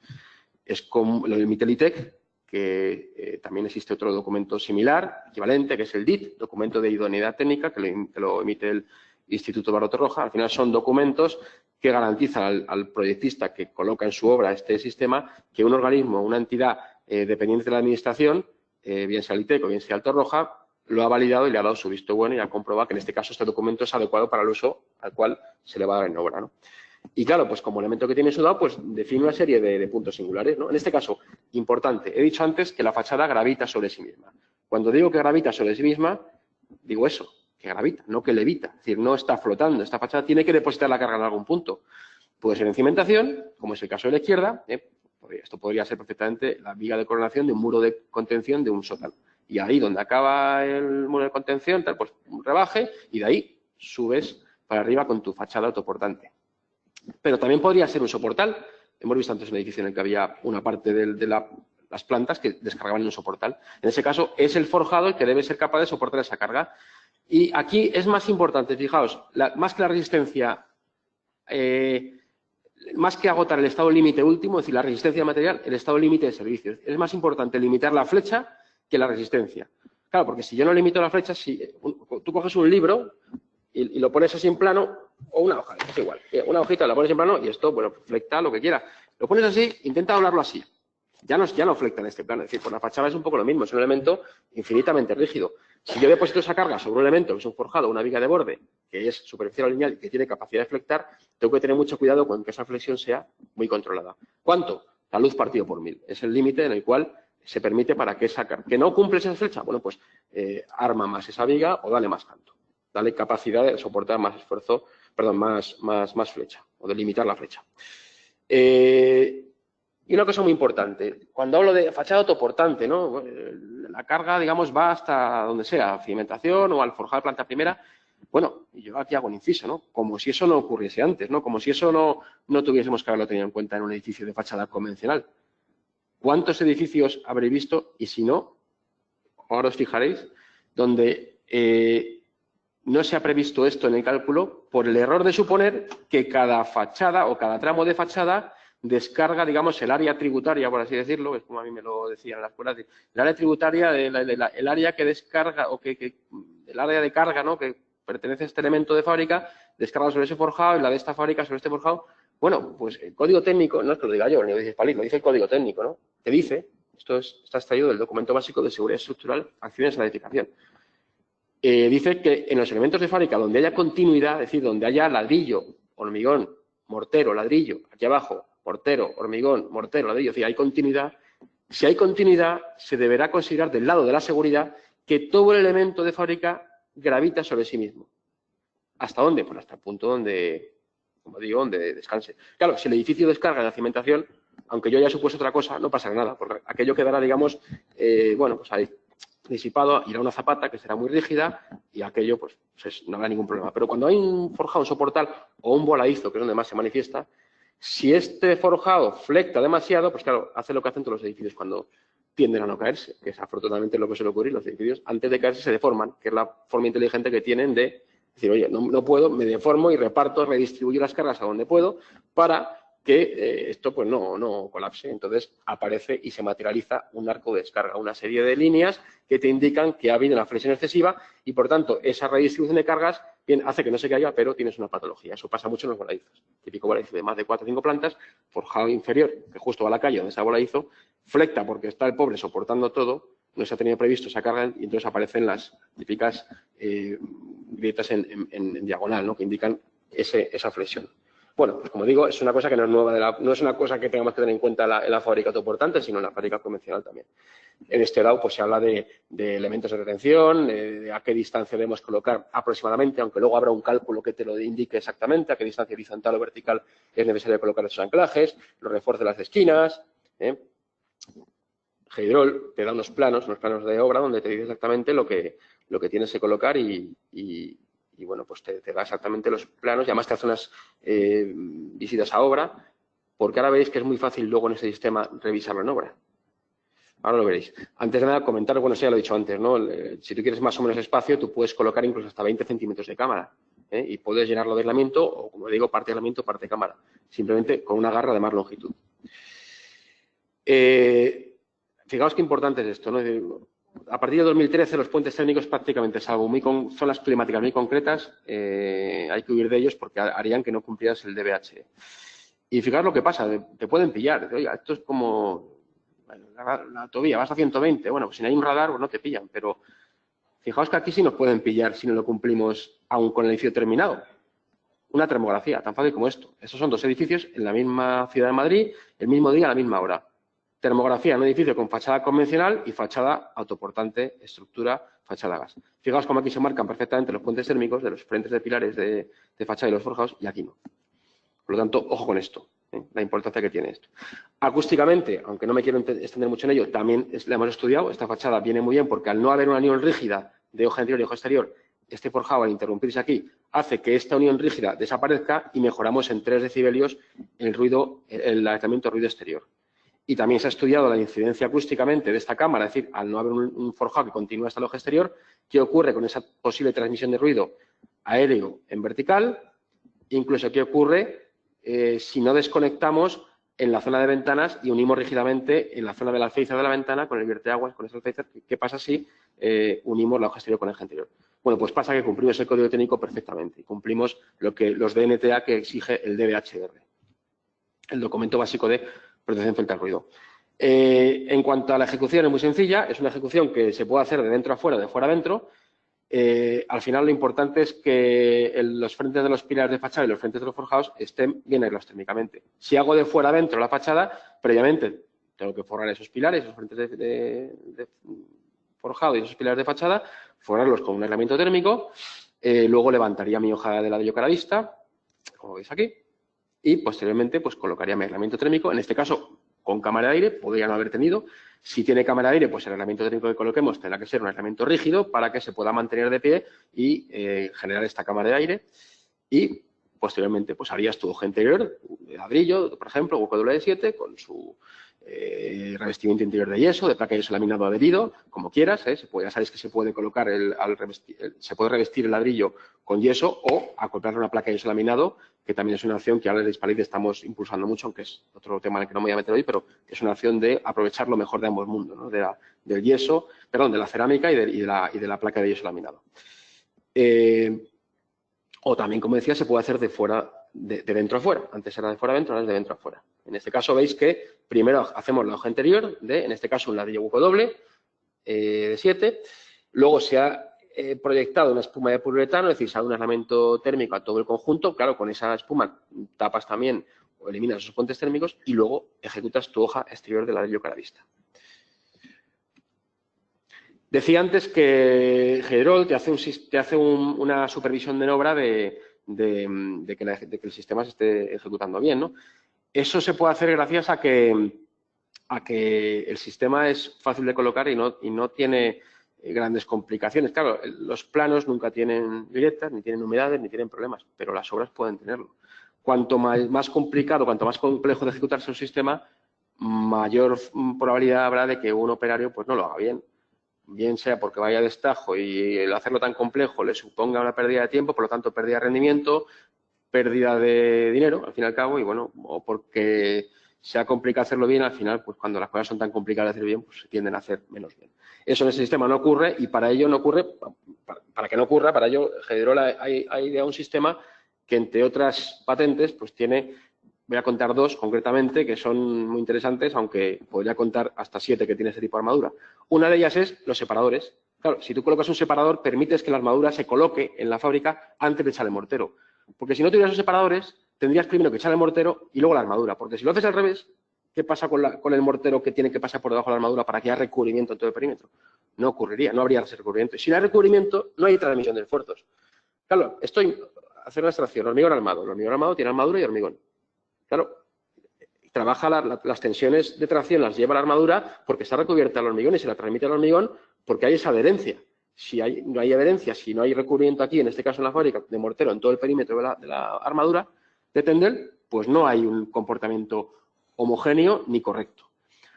Es como lo emite el ITEC, que también existe otro documento similar, equivalente, que es el DIT, documento de idoneidad técnica, que lo emite el Instituto Baró Torroja. Al final son documentos que garantizan al proyectista que coloca en su obra este sistema que un organismo, una entidad dependiente de la administración, bien sea el ITEC o bien sea el Torroja, lo ha validado y le ha dado su visto bueno y ha comprobado que en este caso este documento es adecuado para el uso al cual se le va a dar en obra, ¿no? Y claro, pues como elemento que tiene su DAO, pues define una serie de puntos singulares, ¿no? En este caso, importante, he dicho antes que la fachada gravita sobre sí misma. Cuando digo que gravita sobre sí misma, digo eso, que gravita, no que levita. Es decir, no está flotando. Esta fachada tiene que depositar la carga en algún punto. Puede ser en cimentación, como es el caso de la izquierda. Esto podría ser perfectamente la viga de coronación de un muro de contención de un sótano. Y ahí donde acaba el muro de contención, tal, pues un rebaje y de ahí subes para arriba con tu fachada autoportante. Pero también podría ser un soportal. Hemos visto antes un edificio en el que había una parte de las plantas que descargaban en un soportal. En ese caso, es el forjado el que debe ser capaz de soportar esa carga. Y aquí es más importante, fijaos, más que la resistencia, más que agotar el estado límite último, es decir, la resistencia material, el estado límite de servicios. Es más importante limitar la flecha que la resistencia. Claro, porque si yo no limito la flecha, si tú coges un libro y lo pones así en plano, o una hoja, es igual, una hojita la pones en plano y esto, bueno, flecta lo que quiera. Lo pones así, intenta doblarlo así. Ya no flecta en este plano. Es decir, con la fachada es un poco lo mismo, es un elemento infinitamente rígido. Si yo deposito esa carga sobre un elemento que es un forjado, una viga de borde, que es superficial o lineal y que tiene capacidad de flectar, tengo que tener mucho cuidado con que esa flexión sea muy controlada. ¿Cuánto? La luz partido por 1000. Es el límite en el cual se permite para que esa carga, que no cumple esa flecha, bueno, pues arma más esa viga o dale más canto. Dale capacidad de soportar más esfuerzo, perdón, más flecha, o de limitar la flecha. Y una cosa muy importante, cuando hablo de fachada autoportante, ¿no? La carga, digamos, va hasta donde sea, cimentación o al forjar planta primera. Bueno, y yo aquí hago un inciso, ¿no? Como si eso no ocurriese antes, ¿no? Como si eso no tuviésemos que haberlo tenido en cuenta en un edificio de fachada convencional. ¿Cuántos edificios habréis visto? Y si no, ahora os fijaréis, donde no se ha previsto esto en el cálculo por el error de suponer que cada fachada o cada tramo de fachada descarga, digamos, el área tributaria, por así decirlo, es como a mí me lo decían en la escuela, el área tributaria, el área que descarga, o el área de carga, ¿no?, que pertenece a este elemento de fábrica, descarga sobre ese forjado y la de esta fábrica sobre este forjado. Bueno, pues el código técnico, no es que lo diga yo, ni lo dice Hispalit, lo dice el código técnico, ¿no?, que dice, está extraído del documento básico de seguridad estructural, acciones a la edificación. Dice que en los elementos de fábrica donde haya continuidad, es decir, donde haya ladrillo, hormigón, mortero, ladrillo, aquí abajo, mortero, hormigón, mortero, ladrillo, es decir, hay continuidad. Si hay continuidad, se deberá considerar del lado de la seguridad que todo el elemento de fábrica gravita sobre sí mismo. ¿Hasta dónde? Pues hasta el punto donde, como digo, donde descanse. Claro, si el edificio descarga en la cimentación, aunque yo haya supuesto otra cosa, no pasará nada, porque aquello quedará, digamos, bueno, pues ahí disipado, irá una zapata que será muy rígida y aquello pues no habrá ningún problema. Pero cuando hay un forjado, un soportal o un voladizo, que es donde más se manifiesta, si este forjado flecta demasiado, pues claro, hace lo que hacen todos los edificios cuando tienden a no caerse, que es afortunadamente lo que suele ocurrir. Los edificios antes de caerse se deforman, que es la forma inteligente que tienen de decir, oye, no puedo, me deformo y reparto, redistribuyo las cargas a donde puedo para que esto pues no colapse. Entonces aparece y se materializa un arco de descarga, una serie de líneas que te indican que ha habido una flexión excesiva y, por tanto, esa redistribución de cargas bien, hace que no se caiga, pero tienes una patología. Eso pasa mucho en los voladizos. Típico voladizo de más de 4 o 5 plantas, forjado inferior, que justo va a la calle donde está el voladizo, flecta porque está el pobre soportando todo, no se ha tenido previsto esa carga y entonces aparecen las típicas grietas en diagonal, ¿no?, que indican esa flexión. Bueno, pues como digo, es una cosa que no es nueva, no es una cosa que tengamos que tener en cuenta en la fábrica autoportante, sino en la fábrica convencional también. En este lado pues se habla de elementos de retención, de a qué distancia debemos colocar aproximadamente, aunque luego habrá un cálculo que te lo indique exactamente a qué distancia horizontal o vertical es necesario colocar esos anclajes, los refuerzos de las esquinas. Geidrol te da unos planos de obra donde te dice exactamente lo que tienes que colocar y bueno, pues te da exactamente los planos y además te hace unas visitas a obra porque ahora veréis que es muy fácil luego en este sistema revisarlo en obra. Ahora lo veréis. Antes de nada, comentar, bueno, sí, ya lo he dicho antes, ¿no? Si tú quieres más o menos espacio, tú puedes colocar incluso hasta 20 centímetros de cámara, ¿eh? Y puedes llenarlo de aislamiento o, como digo, parte de aislamiento, parte de cámara. Simplemente con una garra de más longitud. Fijaos qué importante es esto, ¿no? Es decir, a partir de 2013 los puentes térmicos prácticamente, salvo zonas climáticas muy concretas, hay que huir de ellos porque harían que no cumplieras el DBH. Y fijaos lo que pasa, te pueden pillar. Oiga, esto es como la autovía, vas a 120, bueno, pues si no hay un radar, pues no te pillan, pero fijaos que aquí sí nos pueden pillar si no lo cumplimos aún con el edificio terminado. Una termografía, tan fácil como esto. Estos son dos edificios en la misma ciudad de Madrid, el mismo día, a la misma hora. Termografía en un edificio con fachada convencional y fachada autoportante, estructura, fachada gas. Fijaos cómo aquí se marcan perfectamente los puentes térmicos de los frentes de pilares de fachada y los forjados, y aquí no. Por lo tanto, ojo con esto, la importancia que tiene esto. Acústicamente, aunque no me quiero extender mucho en ello, también la hemos estudiado. Esta fachada viene muy bien porque al no haber una unión rígida de hoja interior y hoja exterior, este forjado, al interrumpirse aquí, hace que esta unión rígida desaparezca y mejoramos en 3 decibelios el aislamiento de ruido exterior. Y también se ha estudiado la incidencia acústicamente de esta cámara, es decir, al no haber un forjado que continúe hasta el hoja exterior, qué ocurre con esa posible transmisión de ruido aéreo en vertical, incluso qué ocurre si no desconectamos en la zona de ventanas y unimos rígidamente en la zona del alféizar de la ventana con el vierteaguas, con ese alféizar. ¿Qué pasa si unimos la hoja exterior con el eje interior? Bueno, pues pasa que cumplimos el código técnico perfectamente y cumplimos los DNTA que exige el DBHR, el documento básico de protección frente al ruido. En cuanto a la ejecución, es muy sencilla. Es una ejecución que se puede hacer de dentro a fuera, de fuera a dentro. Al final, lo importante es que los frentes de los pilares de fachada y los frentes de los forjados estén bien aislados térmicamente. Si hago de fuera a dentro la fachada, previamente tengo que forrar esos pilares, esos frentes de forjado y esos pilares de fachada, forrarlos con un aislamiento térmico. Luego levantaría mi hoja de ladrillo cara vista, como veis aquí, y posteriormente pues colocaría mi aislamiento térmico, en este caso con cámara de aire, podría no haber tenido. Si tiene cámara de aire, pues el aislamiento térmico que coloquemos tendrá que ser un aislamiento rígido para que se pueda mantener de pie y generar esta cámara de aire. Y posteriormente pues harías tu hoja interior de ladrillo, por ejemplo, hueco de 7 con su revestimiento interior de yeso, de placa de yeso laminado adherido, como quieras, ya sabéis que se puede colocar se puede revestir el ladrillo con yeso o acoplarle una placa de yeso laminado, que también es una opción que ahora en Hispalit estamos impulsando mucho, aunque es otro tema en el que no me voy a meter hoy, pero es una opción de aprovechar lo mejor de ambos mundos, ¿no? Del yeso, perdón, de la cerámica y de la placa de yeso laminado. O también, como decía, se puede hacer de dentro a fuera. Antes era de fuera a dentro, ahora es de dentro a fuera. En este caso veis que primero hacemos la hoja interior en este caso, un ladrillo hueco doble de 7. Luego se ha proyectado una espuma de poliuretano, es decir, se ha dado un aislamiento térmico a todo el conjunto. Claro, con esa espuma tapas también o eliminas esos puentes térmicos y luego ejecutas tu hoja exterior de ladrillo cara vista. Decía antes que Hederol te hace una supervisión de obra de que el sistema se esté ejecutando bien, ¿no? Eso se puede hacer gracias a que el sistema es fácil de colocar y no tiene grandes complicaciones. Claro, los planos nunca tienen grietas, ni tienen humedades, ni tienen problemas, pero las obras pueden tenerlo. Cuanto más complicado, cuanto más complejo de ejecutarse un sistema, mayor probabilidad habrá de que un operario pues no lo haga bien. Bien sea porque vaya a destajo y el hacerlo tan complejo le suponga una pérdida de tiempo, por lo tanto pérdida de rendimiento, pérdida de dinero, al fin y al cabo, y bueno, o porque sea complicado hacerlo bien, al final, pues cuando las cosas son tan complicadas de hacer bien, pues se tienden a hacer menos bien. Eso en ese sistema no ocurre y para ello no ocurre, para que no ocurra, para ello Hederol ha ideado un sistema que, entre otras patentes, pues tiene, voy a contar 2 concretamente, que son muy interesantes, aunque podría contar hasta 7 que tiene este tipo de armadura. Una de ellas es los separadores. Claro, si tú colocas un separador, permites que la armadura se coloque en la fábrica antes de echar el mortero. Porque si no tuvieras esos separadores, tendrías primero que echar el mortero y luego la armadura. Porque si lo haces al revés, ¿qué pasa con el mortero que tiene que pasar por debajo de la armadura para que haya recubrimiento en todo el perímetro? No ocurriría, no habría ese recubrimiento. Y si no hay recubrimiento, no hay transmisión de esfuerzos. Claro, hacer una extracción, hormigón armado. El hormigón armado tiene armadura y hormigón. Claro, trabaja las tensiones de tracción, las lleva la armadura porque está recubierta el hormigón y se la transmite al hormigón porque hay esa adherencia. Si no hay adherencia, si no hay recubrimiento aquí, en este caso en la fábrica, de mortero en todo el perímetro de la armadura, de tendel, pues no hay un comportamiento homogéneo ni correcto.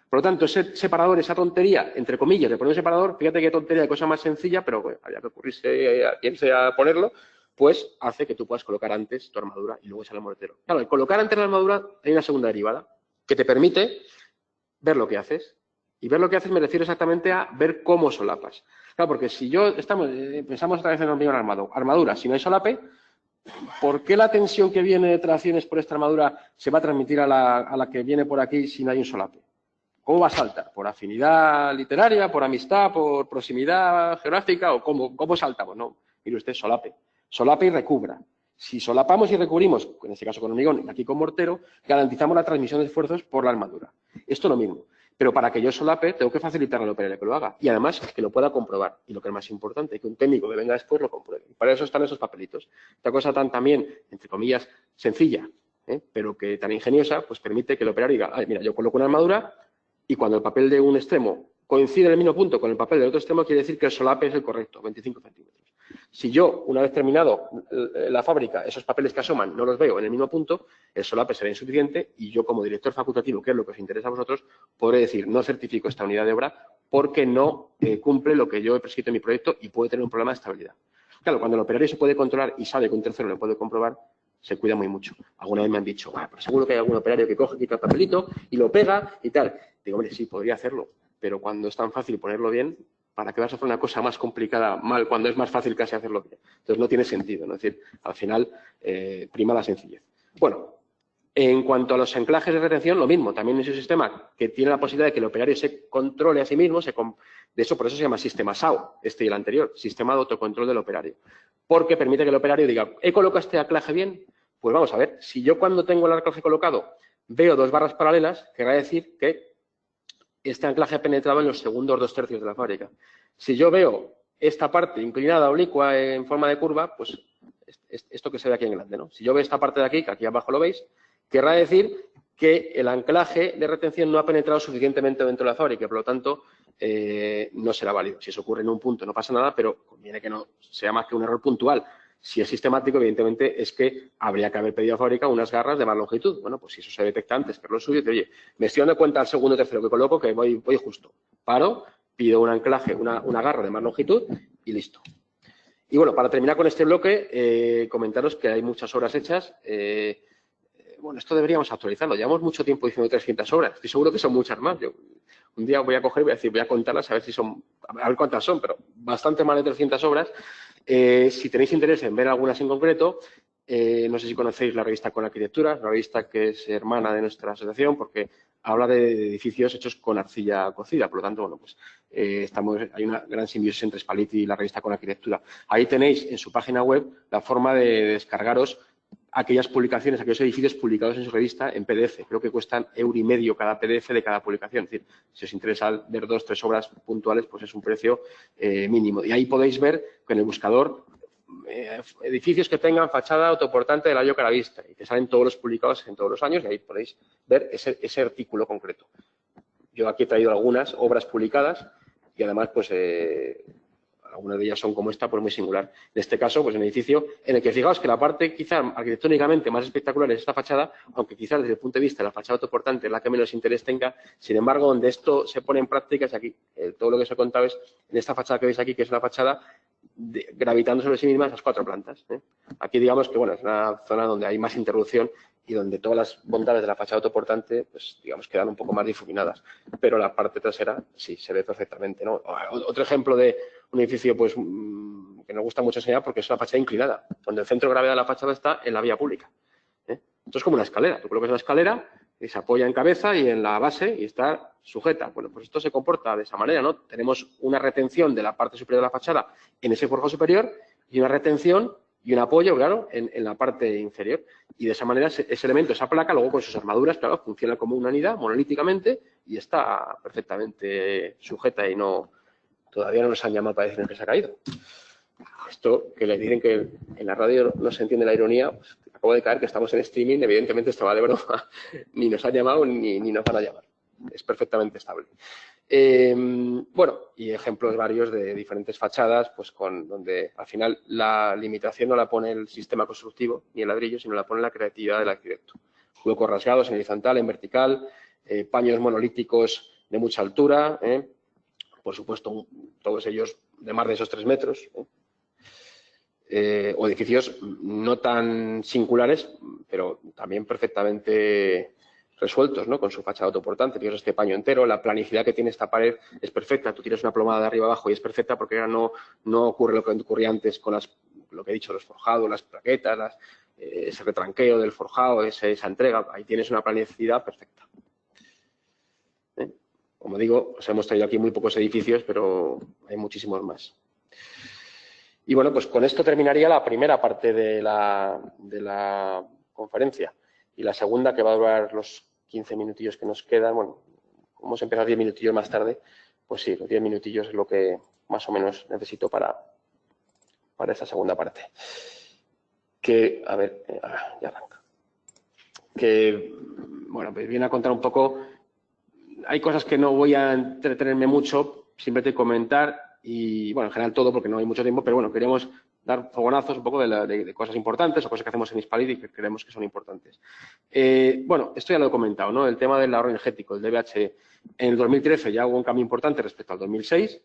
Por lo tanto, ese separador, esa tontería, entre comillas, de poner un separador, fíjate qué tontería, cosa más sencilla, pero bueno, había que ocurrirse a quien sea ponerlo, pues hace que tú puedas colocar antes tu armadura y luego sale el mortero. Claro, al colocar antes la armadura hay una segunda derivada que te permite ver lo que haces. Y ver lo que haces me refiero exactamente a ver cómo solapas. Claro, porque si pensamos otra vez en hormigón armado, armadura, si no hay solape, ¿por qué la tensión que viene de tracciones por esta armadura se va a transmitir a la que viene por aquí si no hay un solape? ¿Cómo va a saltar? ¿Por afinidad literaria, por amistad, por proximidad geográfica o cómo saltamos? No, mire usted, solape. Solape y recubra. Si solapamos y recubrimos, en este caso con hormigón y aquí con mortero, garantizamos la transmisión de esfuerzos por la armadura. Esto es lo mismo. Pero para que yo solape, tengo que facilitarle al operario que lo haga. Y además, que lo pueda comprobar. Y lo que es más importante, que un técnico que venga después lo compruebe. Y para eso están esos papelitos. Esta cosa también, entre comillas, sencilla, pero que tan ingeniosa, pues permite que el operario diga, mira, yo coloco una armadura y cuando el papel de un extremo coincide en el mismo punto con el papel del otro extremo, quiere decir que el solape es el correcto, 25 centímetros. Si yo, una vez terminado la fábrica, esos papeles que asoman no los veo en el mismo punto, el solape será insuficiente y yo, como director facultativo, que es lo que os interesa a vosotros, podré decir, no certifico esta unidad de obra porque no cumple lo que yo he prescrito en mi proyecto y puede tener un problema de estabilidad. Claro, cuando el operario se puede controlar y sabe que un tercero lo puede comprobar, se cuida muy mucho. Alguna vez me han dicho, pero seguro que hay algún operario que coge, quita el papelito y lo pega y tal. Digo, hombre, sí, podría hacerlo, pero cuando es tan fácil ponerlo bien, ¿para qué vas a hacer una cosa más complicada mal cuando es más fácil casi hacerlo bien? Entonces no tiene sentido, ¿no? Es decir, al final prima la sencillez. Bueno, en cuanto a los anclajes de retención, lo mismo. También es un sistema que tiene la posibilidad de que el operario se controle a sí mismo. De eso, por eso se llama sistema SAO, este y el anterior, sistema de autocontrol del operario. Porque permite que el operario diga, ¿he colocado este anclaje bien? Pues vamos a ver, si yo cuando tengo el anclaje colocado veo dos barras paralelas, querrá decir que este anclaje ha penetrado en los segundos 2/3 de la fábrica. Si yo veo esta parte inclinada, oblicua, en forma de curva, pues esto que se ve aquí en grande, ¿no? Si yo veo esta parte de aquí, que aquí abajo lo veis, querrá decir que el anclaje de retención no ha penetrado suficientemente dentro de la fábrica, por lo tanto, no será válido. Si eso ocurre en un punto no pasa nada, pero conviene que no sea más que un error puntual. Si es sistemático, evidentemente, es que habría que haber pedido a fábrica unas garras de más longitud. Bueno, pues si eso se detecta antes, que es lo suyo, dice, oye, me estoy dando cuenta al segundo o tercero que coloco que voy justo. Paro, pido un anclaje, una garra de más longitud y listo. Y bueno, para terminar con este bloque, comentaros que hay muchas obras hechas. Bueno, esto deberíamos actualizarlo. Llevamos mucho tiempo diciendo 300 obras. Estoy seguro que son muchas más. Yo un día voy a coger y voy a contarlas a ver si son, a ver cuántas son, pero bastante más de 300 obras. Si tenéis interés en ver algunas en concreto, no sé si conocéis la revista Con Arquitectura, una revista que es hermana de nuestra asociación porque habla de edificios hechos con arcilla cocida. Por lo tanto, bueno, pues hay una gran simbiosis entre Spalit y la revista Con Arquitectura. Ahí tenéis en su página web la forma de descargaros aquellas publicaciones, aquellos edificios publicados en su revista en PDF. Creo que cuestan €1,50 cada PDF de cada publicación. Es decir, si os interesa ver 2 o 3 obras puntuales, pues es un precio mínimo. Y ahí podéis ver que en el buscador edificios que tengan fachada autoportante de Layo Caravista y que salen todos los publicados en todos los años y ahí podéis ver ese artículo concreto. Yo aquí he traído algunas obras publicadas y además, pues, algunas de ellas son como esta, pues muy singular. En este caso, pues un edificio en el que fijaos que la parte quizá arquitectónicamente más espectacular es esta fachada, aunque quizás desde el punto de vista de la fachada autoportante es la que menos interés tenga. Sin embargo, donde esto se pone en práctica es aquí. Todo lo que os he contado es en esta fachada que veis aquí, que es una fachada gravitando sobre sí misma esas 4 plantas. Aquí digamos que bueno, es una zona donde hay más interrupción y donde todas las bondades de la fachada autoportante, pues digamos, quedan un poco más difuminadas. Pero la parte trasera sí, se ve perfectamente, ¿no? Otro ejemplo de un edificio pues que nos gusta mucho enseñar porque es una fachada inclinada, donde el centro de gravedad de la fachada está en la vía pública. Esto es como una escalera. Tú colocas la escalera y se apoya en cabeza y en la base y está sujeta. Bueno, pues esto se comporta de esa manera, ¿no? Tenemos una retención de la parte superior de la fachada en ese forjado superior y una retención y un apoyo, claro, en la parte inferior. Y de esa manera ese elemento, esa placa, luego con sus armaduras, claro, funciona como una unidad monolíticamente y está perfectamente sujeta y todavía no nos han llamado para decirnos que se ha caído. Esto que le dicen que en la radio no se entiende la ironía, pues acabo de caer que estamos en streaming, evidentemente esto va de broma, ni nos han llamado ni nos van a llamar. Es perfectamente estable. Bueno, y ejemplos varios de diferentes fachadas, pues donde al final la limitación no la pone el sistema constructivo ni el ladrillo, sino la pone la creatividad del arquitecto. huecos rasgados en horizontal, en vertical, paños monolíticos de mucha altura, por supuesto, todos ellos de más de esos 3 metros, o edificios no tan singulares, pero también perfectamente resueltos, ¿no? Con su fachada autoportante. Tienes este paño entero, la planicidad que tiene esta pared es perfecta. Tú tienes una plomada de arriba abajo y es perfecta porque ahora no ocurre lo que ocurría antes con lo que he dicho, los forjados, las plaquetas, ese retranqueo del forjado, esa entrega. Ahí tienes una planicidad perfecta. Como digo, os hemos traído aquí muy pocos edificios, pero hay muchísimos más. Y bueno, pues con esto terminaría la primera parte de la conferencia. Y la segunda, que va a durar los 15 minutillos que nos quedan, bueno, como hemos empezado 10 minutillos más tarde, pues sí, los 10 minutillos es lo que más o menos necesito para esta segunda parte. Que, a ver, ya arranca. Que, bueno, pues viene a contar un poco. Hay cosas que no voy a entretenerme mucho, simplemente comentar y, bueno, en general todo porque no hay mucho tiempo, pero bueno, queríamos dar fogonazos un poco de cosas importantes o cosas que hacemos en Hispalit y que creemos que son importantes. Bueno, esto ya lo he comentado, ¿no? El tema del ahorro energético, el DBH. En el 2013 ya hubo un cambio importante respecto al 2006,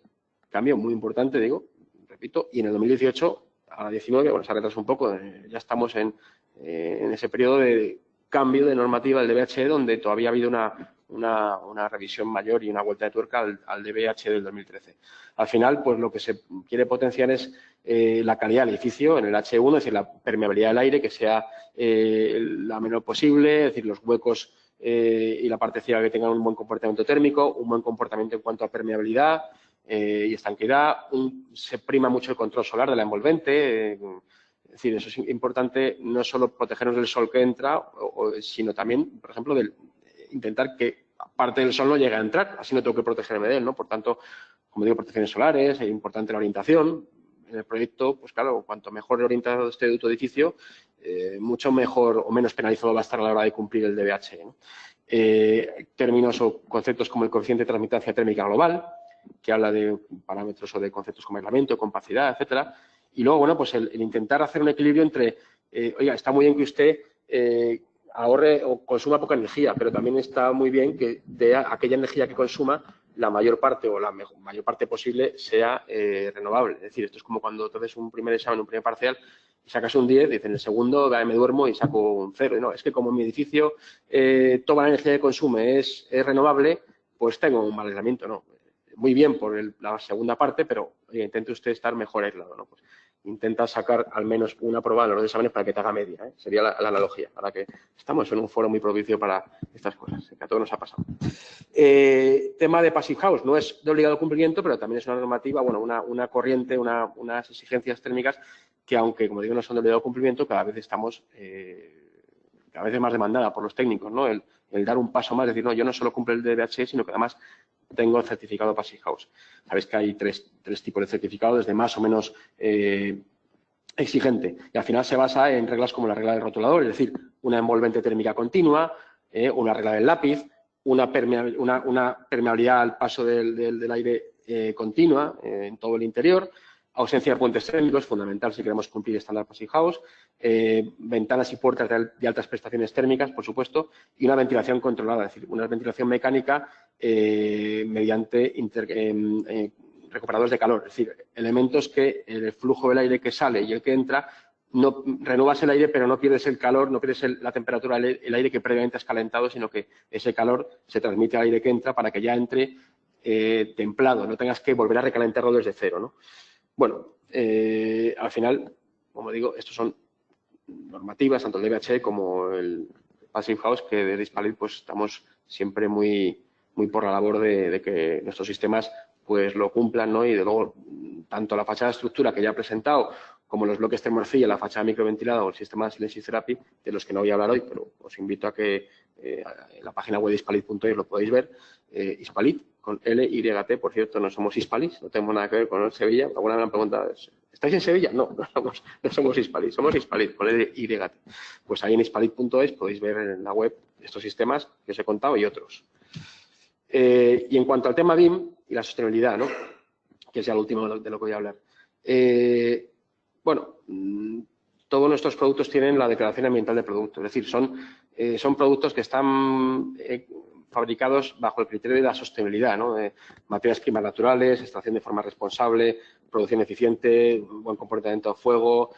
cambio muy importante, digo, repito, y en el 2018 a la 19, bueno, se ha retrasado un poco, ya estamos en ese periodo de cambio de normativa del DBH donde todavía ha habido una revisión mayor y una vuelta de tuerca al DBH del 2013. Al final, pues lo que se quiere potenciar es la calidad del edificio en el H1, es decir, la permeabilidad del aire, que sea la menor posible, es decir, los huecos y la parte ciega que tengan un buen comportamiento térmico, un buen comportamiento en cuanto a permeabilidad y estanqueidad. Se prima mucho el control solar de la envolvente. Es decir, eso es importante, no solo protegernos del sol que entra, sino también, por ejemplo, intentar que parte del sol no llegue a entrar, así no tengo que protegerme de él, ¿no? Por tanto, como digo, protecciones solares, es importante la orientación. En el proyecto, pues claro, cuanto mejor orientado esté tu edificio, mucho mejor o menos penalizado va a estar a la hora de cumplir el DBH, ¿no? Términos o conceptos como el coeficiente de transmitancia térmica global, que habla de parámetros o de conceptos como aislamiento, compacidad, etcétera. Y luego, bueno, pues el intentar hacer un equilibrio entre, oiga, está muy bien que usted ahorre o consuma poca energía, pero también está muy bien que de aquella energía que consuma, la mayor parte o la mayor parte posible sea renovable. Es decir, esto es como cuando tú haces un primer examen, un primer parcial, y sacas un 10, dices en el segundo me duermo y saco un 0. Y no, es que como en mi edificio toda la energía que consume es renovable, pues tengo un mal aislamiento, ¿no? Muy bien por la segunda parte, pero oye, intente usted estar mejor aislado, ¿no? Pues intenta sacar al menos una prueba en los exámenes para que te haga media, ¿eh? Sería la analogía, para que estamos en un foro muy propicio para estas cosas, que a todos nos ha pasado. Tema de Passive House, no es de obligado cumplimiento, pero también es una normativa, bueno, una corriente, unas exigencias térmicas que, aunque, como digo, no son de obligado cumplimiento, cada vez estamos, cada vez es más demandada por los técnicos, ¿no? El dar un paso más, decir, no, yo no solo cumplo el DBH, sino que además tengo el certificado Passive House. Sabéis que hay tres tipos de certificados, desde más o menos exigente. Y al final se basa en reglas como la regla del rotulador, es decir, una envolvente térmica continua, una regla del lápiz, una permeabilidad al paso del aire continua en todo el interior, ausencia de puentes térmicos, fundamental si queremos cumplir el estándar Passive House, ventanas y puertas de altas prestaciones térmicas, por supuesto, y una ventilación controlada, es decir, una ventilación mecánica mediante recuperadores de calor, es decir, elementos que el flujo del aire que sale y el que entra, no renuevas el aire, pero no pierdes el calor, no pierdes la temperatura del aire que previamente has calentado, sino que ese calor se transmite al aire que entra para que ya entre templado, no tengas que volver a recalentarlo desde cero, ¿no? Bueno, al final, como digo, estos son normativas, tanto el DBH como el Passive House, que desde Hispalit pues estamos siempre muy por la labor de que nuestros sistemas pues lo cumplan, ¿no? Y de luego, tanto la fachada de estructura que ya he presentado, como los bloques termorcilla, la fachada microventilada o el sistema de Silencio Therapy, de los que no voy a hablar hoy, pero os invito a que en la página web de hispalit.es lo podéis ver. Hispalit, con L-Y-T, por cierto, no somos Hispalis, no tenemos nada que ver con Sevilla. Alguna vez me han preguntado, ¿estáis en Sevilla? No somos Hispalis, somos Hispalit, con L-Y-T. Pues ahí en hispalit.es podéis ver en la web estos sistemas que os he contado y otros. Y en cuanto al tema BIM y la sostenibilidad, ¿no? Que es ya lo último de lo que voy a hablar. Bueno, todos nuestros productos tienen la declaración ambiental de producto. Es decir, son productos que están fabricados bajo el criterio de la sostenibilidad, ¿no? Materias primas naturales, extracción de forma responsable, producción eficiente, buen comportamiento a fuego,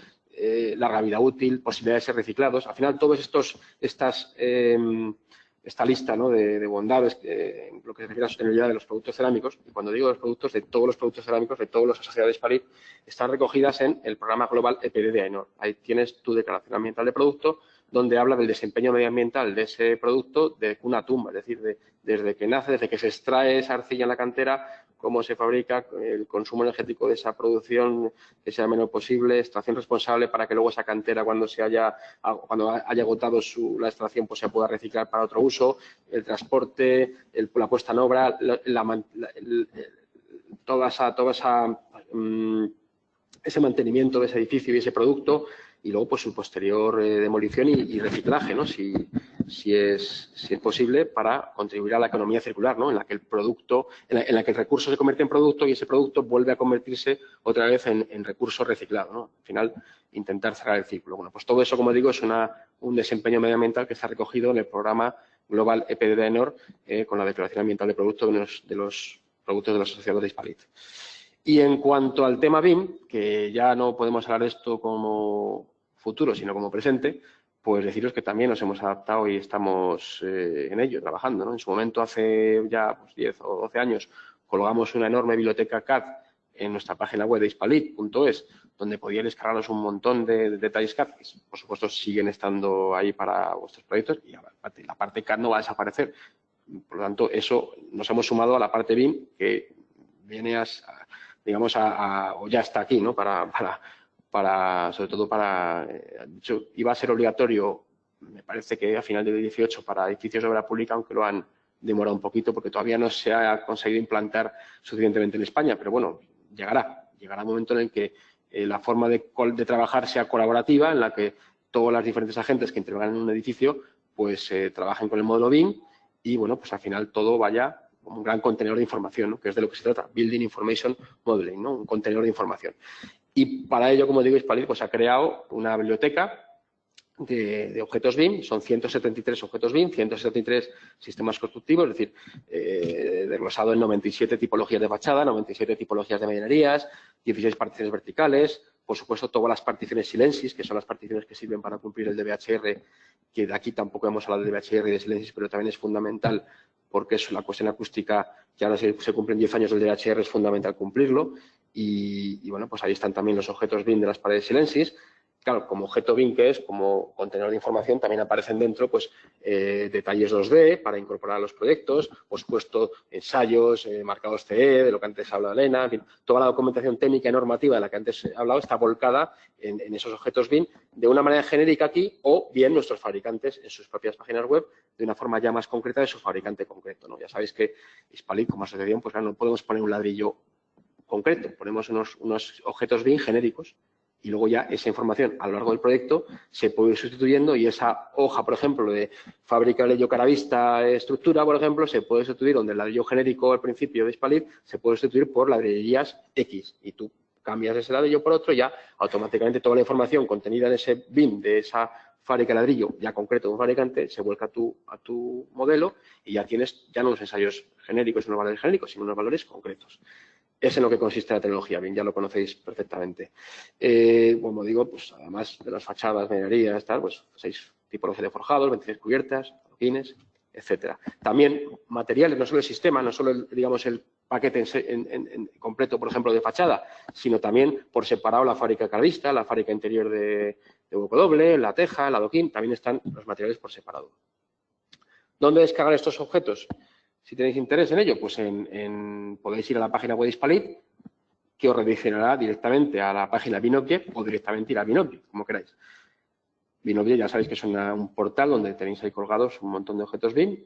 larga vida útil, posibilidad de ser reciclados. Al final, todos esta lista, ¿no?, de bondades, lo que se refiere a la sostenibilidad de los productos cerámicos, y cuando digo los productos, de todos los productos cerámicos, de todas las sociedades Hispalit, están recogidas en el programa global EPD de AENOR. Ahí tienes tu declaración ambiental de producto, donde habla del desempeño medioambiental de ese producto de cuna a tumba, es decir, desde que nace, desde que se extrae esa arcilla en la cantera, cómo se fabrica, el consumo energético de esa producción que sea menor posible, extracción responsable para que luego esa cantera, cuando haya agotado la extracción, pues se pueda reciclar para otro uso, el transporte, la puesta en obra, ese mantenimiento de ese edificio y ese producto, y luego pues su posterior demolición y reciclaje, ¿no? Si es posible, para contribuir a la economía circular, ¿no? En la que el recurso se convierte en producto y ese producto vuelve a convertirse otra vez en recurso reciclado, ¿no? Al final, intentar cerrar el círculo. Bueno, pues todo eso, como digo, es un desempeño medioambiental que está recogido en el programa global EPD de AENOR, con la declaración ambiental de producto de los productos de la sociedad de Hispalit. Y en cuanto al tema BIM, que ya no podemos hablar de esto como futuro, sino como presente, pues deciros que también nos hemos adaptado y estamos en ello, trabajando, ¿no? En su momento, hace ya 10 o 12 años, colgamos una enorme biblioteca CAD en nuestra página web de hispalit.es, donde podíais descargaros un montón de detalles CAD, que por supuesto siguen estando ahí para vuestros proyectos, y la parte CAD no va a desaparecer. Por lo tanto, eso nos hemos sumado a la parte BIM, que viene o ya está aquí, ¿no? Sobre todo de hecho, iba a ser obligatorio, me parece que a final de 2018, para edificios de obra pública, aunque lo han demorado un poquito porque todavía no se ha conseguido implantar suficientemente en España, pero bueno, llegará un momento en el que la forma de trabajar sea colaborativa, en la que todas las diferentes agentes que intervengan en un edificio pues trabajen con el módulo BIM y, bueno, pues al final todo vaya como un gran contenedor de información, ¿no? Que es de lo que se trata, Building Information Modeling, ¿no? Un contenedor de información. Y para ello, como digo, Hispalit pues ha creado una biblioteca de objetos BIM, son 173 objetos BIM, 173 sistemas constructivos, es decir, desglosado en 97 tipologías de fachada, 97 tipologías de medianerías, 16 particiones verticales, por supuesto todas las particiones Silensis, que son las particiones que sirven para cumplir el DBHR, que de aquí tampoco hemos hablado de DBHR y de Silensis, pero también es fundamental porque es la cuestión acústica, que ahora se cumplen 10 años del DBHR, es fundamental cumplirlo. Y bueno, pues ahí están también los objetos BIM de las paredes Silensis. Claro, como objeto BIM que es, como contenedor de información, también aparecen dentro pues detalles 2D para incorporar a los proyectos, por supuesto ensayos, marcados CE, de lo que antes ha hablado Elena, en fin, toda la documentación técnica y normativa de la que antes he hablado está volcada en esos objetos BIM de una manera genérica aquí, o bien nuestros fabricantes en sus propias páginas web de una forma ya más concreta de su fabricante concreto, ¿no? Ya sabéis que Hispalit, como asociación, pues claro, no podemos poner un ladrillo concreto, ponemos unos objetos BIM genéricos y luego ya esa información a lo largo del proyecto se puede ir sustituyendo y esa hoja, por ejemplo, de fábrica de ladrillo caravista estructura, por ejemplo, se puede sustituir, donde el ladrillo genérico al principio de Hispalit se puede sustituir por ladrillerías X y tú cambias ese ladrillo por otro, ya automáticamente toda la información contenida en ese BIM de esa fábrica de ladrillo ya concreto de un fabricante se vuelca a tu modelo y ya tienes ya no los ensayos genéricos y unos valores genéricos, sino unos valores concretos. Es en lo que consiste la tecnología BIM, ya lo conocéis perfectamente. Como digo, pues además de las fachadas, medianerías, tal, pues 6 tipologías de forjados, 26 cubiertas, adoquines, etcétera. También materiales, no solo el sistema, no solo digamos el paquete en completo, por ejemplo, de fachada, sino también por separado la fábrica caravista, la fábrica interior de VW, la teja, el adoquín, también están los materiales por separado. ¿Dónde descargar estos objetos? Si tenéis interés en ello, pues podéis ir a la página web de Hispalit, que os redireccionará directamente a la página BIMobject o directamente ir a BIMobject, como queráis. BIMobject ya sabéis que es un portal donde tenéis ahí colgados un montón de objetos BIM,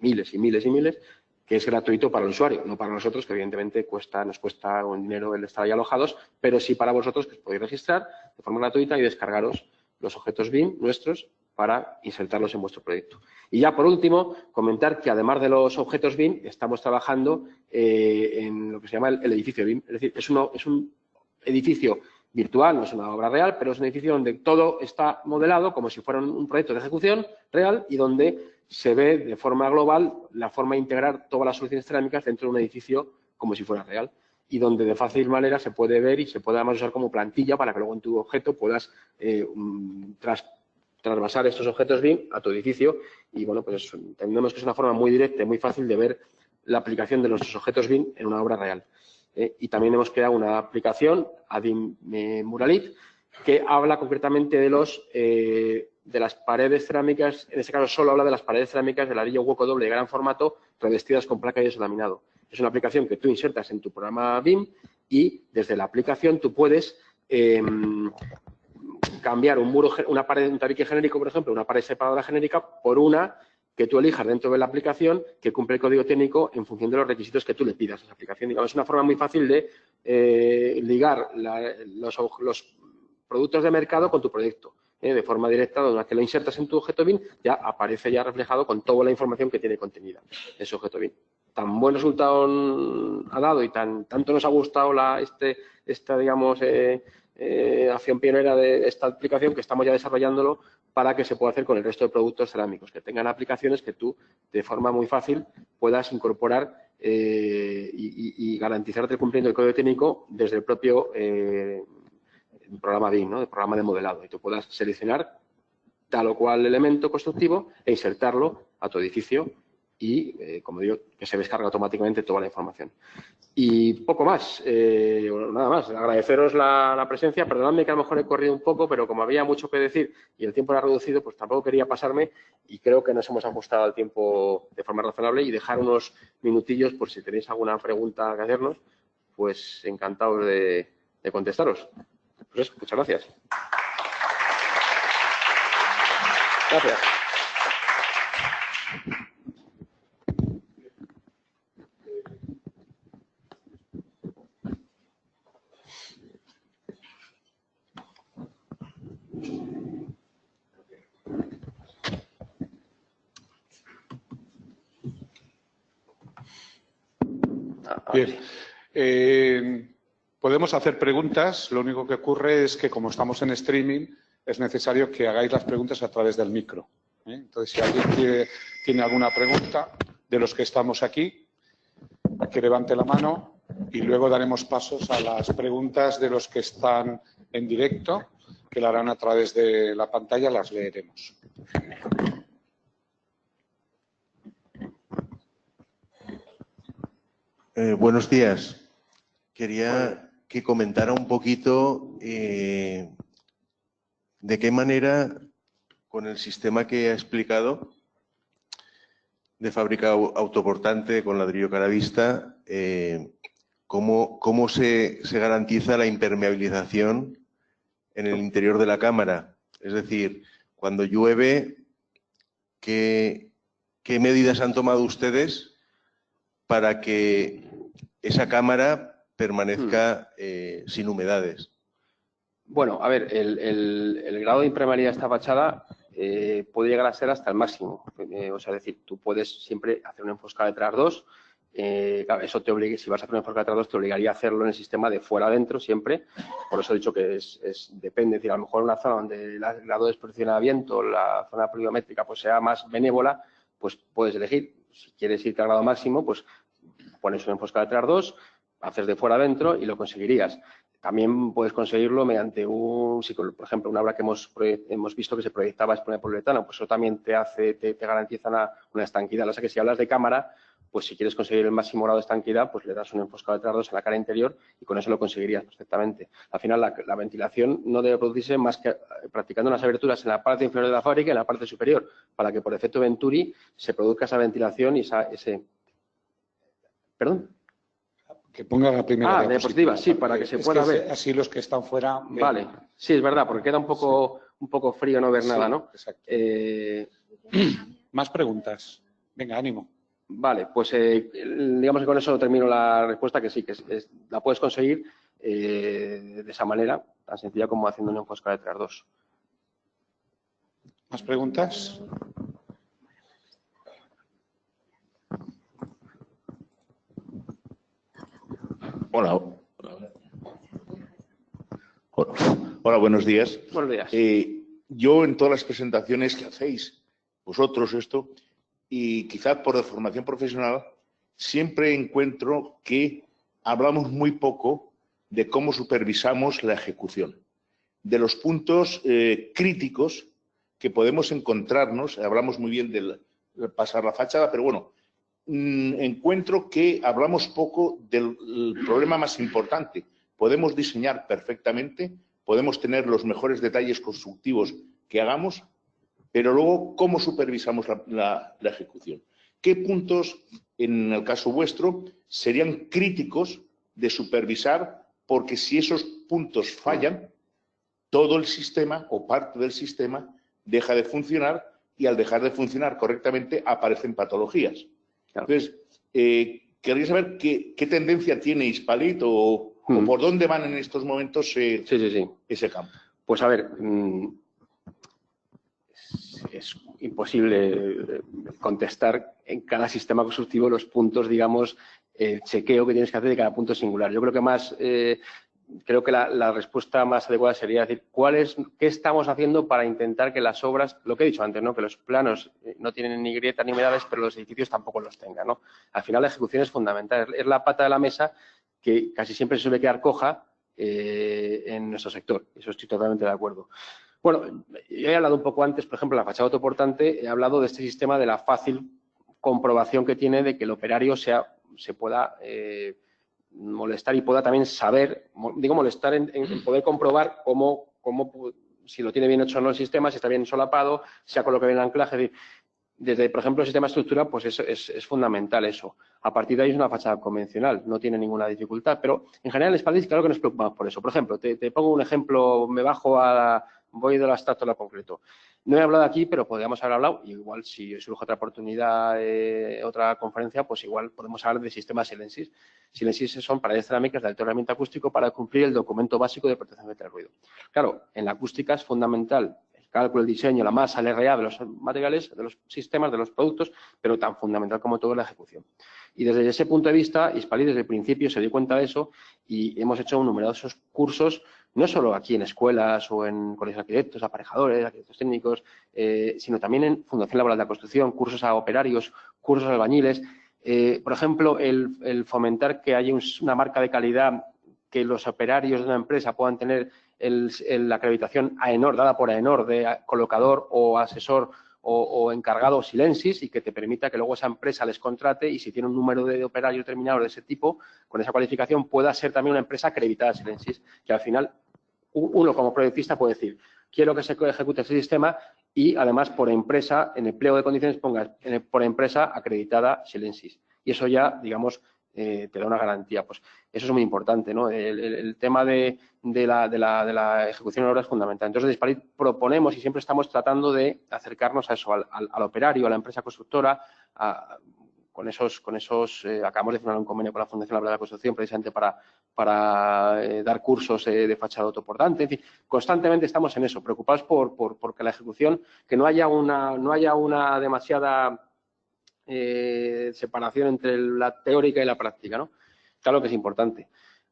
miles y miles y miles, que es gratuito para el usuario, no para nosotros, que evidentemente nos cuesta un dinero el estar ahí alojados, pero sí para vosotros, que os podéis registrar de forma gratuita y descargaros los objetos BIM nuestros para insertarlos en vuestro proyecto. Y ya por último, comentar que además de los objetos BIM, estamos trabajando en lo que se llama el edificio BIM. Es decir, es un edificio virtual, no es una obra real, pero es un edificio donde todo está modelado como si fuera un proyecto de ejecución real y donde se ve de forma global la forma de integrar todas las soluciones cerámicas dentro de un edificio como si fuera real y donde de fácil manera se puede ver y se puede además usar como plantilla para que luego en tu objeto puedas trasvasar estos objetos BIM a tu edificio y, bueno, pues entendemos que es una forma muy directa y muy fácil de ver la aplicación de nuestros objetos BIM en una obra real. Y también hemos creado una aplicación, ADIM Muralit, que habla concretamente de las paredes cerámicas, en este caso solo habla de las paredes cerámicas de ladrillo hueco doble de gran formato revestidas con placa de yeso laminado. Es una aplicación que tú insertas en tu programa BIM y desde la aplicación tú puedes cambiar una pared, un tabique genérico, por ejemplo, una pared separadora genérica por una que tú elijas dentro de la aplicación que cumple el código técnico en función de los requisitos que tú le pidas a esa aplicación. Digamos, es una forma muy fácil de ligar los productos de mercado con tu proyecto. De forma directa, donde que lo insertas en tu objeto BIM, ya aparece ya reflejado con toda la información que tiene contenida ese objeto BIM. Tan buen resultado ha dado y tanto nos ha gustado esta digamos, acción pionera de esta aplicación que estamos ya desarrollándolo para que se pueda hacer con el resto de productos cerámicos, que tengan aplicaciones que tú, de forma muy fácil, puedas incorporar y garantizarte el cumplimiento del código técnico desde el propio programa BIM, ¿no? El programa de modelado, y tú puedas seleccionar tal o cual elemento constructivo e insertarlo a tu edificio y, como digo, que se descarga automáticamente toda la información. Y poco más, nada más, agradeceros la presencia, perdonadme que a lo mejor he corrido un poco, pero como había mucho que decir y el tiempo era reducido, pues tampoco quería pasarme y creo que nos hemos ajustado al tiempo de forma razonable y dejar unos minutillos por si tenéis alguna pregunta que hacernos, pues encantados de contestaros. Pues eso, muchas gracias. Gracias. Bien. Podemos hacer preguntas. Lo único que ocurre es que, como estamos en streaming, es necesario que hagáis las preguntas a través del micro. Entonces, si alguien tiene alguna pregunta de los que estamos aquí, que levante la mano y luego daremos pasos a las preguntas de los que están en directo, que la harán a través de la pantalla, las leeremos. Buenos días. Quería que comentara un poquito de qué manera, con el sistema que ha explicado de fábrica autoportante con ladrillo caravista, cómo se garantiza la impermeabilización en el interior de la cámara. Es decir, cuando llueve, ¿qué medidas han tomado ustedes para que esa cámara permanezca sin humedades? Bueno, a ver, el grado de impermeabilidad de esta fachada puede llegar a ser hasta el máximo. O sea, es decir, tú puedes siempre hacer una enfoscada de tras 2. Claro, eso te obliga, si vas a hacer una enfoscada de tras 2, te obligaría a hacerlo en el sistema de fuera adentro siempre. Por eso he dicho que depende. Es decir, a lo mejor una zona donde el grado de exposición a viento, la zona pluviométrica, pues sea más benévola, pues puedes elegir. Si quieres irte al grado máximo, pues pones una enfoscada de tras 2, haces de fuera adentro y lo conseguirías. También puedes conseguirlo mediante por ejemplo, una obra que hemos visto que se proyectaba exponer poliuretano, pues eso también te garantiza una estanquidad. O sea que si hablas de cámara, pues si quieres conseguir el máximo grado de estanquidad, pues le das un enfoscado de tras 2 en la cara interior y con eso lo conseguirías perfectamente. Al final, la ventilación no debe producirse más que practicando unas aberturas en la parte inferior de la fábrica y en la parte superior, para que por efecto Venturi se produzca esa ventilación y ese... ¿Perdón? Que ponga la primera diapositiva, sí, para que se pueda ver. Así los que están fuera... Vale, sí, es verdad, porque queda un poco frío no ver nada, ¿no? Exacto. Más preguntas. Venga, ánimo. Vale, pues digamos que con eso termino la respuesta, que sí, que la puedes conseguir de esa manera, tan sencilla como haciendo una enfoscada de tras 2. ¿Más preguntas? Hola, buenos días. Buenos días. Yo en todas las presentaciones que hacéis, vosotros esto, y quizás por formación profesional, siempre encuentro que hablamos muy poco de cómo supervisamos la ejecución, de los puntos críticos que podemos encontrarnos. Hablamos muy bien de pasar la fachada, pero bueno, encuentro que hablamos poco del problema más importante. Podemos diseñar perfectamente, podemos tener los mejores detalles constructivos que hagamos, pero luego, ¿cómo supervisamos la ejecución? ¿Qué puntos, en el caso vuestro, serían críticos de supervisar? Porque si esos puntos fallan, todo el sistema o parte del sistema deja de funcionar, y al dejar de funcionar correctamente aparecen patologías. Claro. Entonces, quería saber qué tendencia tiene Hispalit o por dónde van en estos momentos ese campo. Pues a ver, es imposible contestar en cada sistema constructivo los puntos, digamos, el chequeo que tienes que hacer de cada punto singular. Yo creo que creo que la respuesta más adecuada sería decir qué estamos haciendo para intentar que las obras, lo que he dicho antes, ¿no? Que los planos no tienen ni grietas ni humedades, pero los edificios tampoco los tengan, ¿no? Al final la ejecución es fundamental, es la pata de la mesa que casi siempre se suele quedar coja en nuestro sector. Eso estoy totalmente de acuerdo. Bueno, yo he hablado un poco antes, por ejemplo, en la fachada autoportante, he hablado de este sistema de la fácil comprobación que tiene de que el operario se pueda molestar y pueda también saber, digo molestar en poder comprobar cómo, si lo tiene bien hecho o no el sistema, si está bien solapado, si ha colocado bien el anclaje. Es decir, desde, por ejemplo, el sistema de estructura, pues es fundamental eso. A partir de ahí es una fachada convencional, no tiene ninguna dificultad, pero en general en Hispalit claro que nos preocupamos por eso. Por ejemplo, te pongo un ejemplo, voy del abstracto a lo concreto. No he hablado aquí, pero podríamos haber hablado, y igual si surge otra oportunidad, otra conferencia, pues igual podemos hablar de sistemas Silensis. Silensis son paredes cerámicas de alto aislamiento acústico para cumplir el documento básico de protección contra el ruido. Claro, en la acústica es fundamental el cálculo, el diseño, la masa, el RA de los materiales, de los sistemas, de los productos, pero tan fundamental como todo la ejecución. Y desde ese punto de vista, Hispalit desde el principio se dio cuenta de eso y hemos hecho numerosos cursos, no solo aquí en escuelas o en colegios de arquitectos, aparejadores, arquitectos técnicos, sino también en Fundación Laboral de la Construcción, cursos a operarios, cursos a albañiles. Por ejemplo, el fomentar que haya una marca de calidad, que los operarios de una empresa puedan tener la acreditación AENOR, dada por AENOR, de colocador o asesor o encargado Silensis, y que te permita que luego esa empresa les contrate y si tiene un número de operarios determinado de ese tipo, con esa cualificación pueda ser también una empresa acreditada Silensis, que al final uno como proyectista puede decir, quiero que se ejecute ese sistema y además por empresa, en el pliego de condiciones pongas por empresa acreditada Silensis. Y eso ya, digamos, te da una garantía. Pues eso es muy importante, ¿no? El tema de la ejecución de obras es fundamental. Entonces, de Hispalit proponemos y siempre estamos tratando de acercarnos a eso, al operario, a la empresa constructora, con esos acabamos de firmar un convenio con la Fundación Laboral de la Construcción precisamente para dar cursos de fachada autoportante. En fin, constantemente estamos en eso, preocupados por que la ejecución, que no haya una demasiada separación entre la teórica y la práctica, ¿no? Claro que es importante.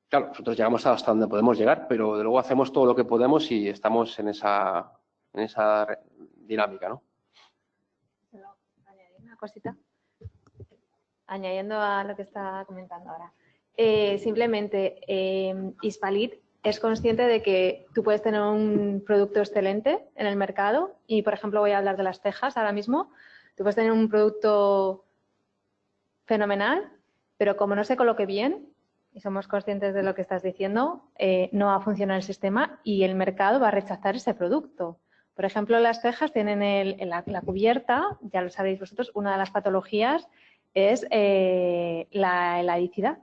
Claro, nosotros llegamos hasta donde podemos llegar, pero luego hacemos todo lo que podemos y estamos en esa dinámica, ¿no? Añadir una cosita. Añadiendo a lo que está comentando ahora. Simplemente, Hispalit es consciente de que tú puedes tener un producto excelente en el mercado y, por ejemplo, voy a hablar de las tejas ahora mismo. Tú puedes tener un producto fenomenal, pero como no se coloque bien, y somos conscientes de lo que estás diciendo, no va a funcionar el sistema y el mercado va a rechazar ese producto. Por ejemplo, las tejas tienen la cubierta, ya lo sabéis vosotros, una de las patologías es la helicidad,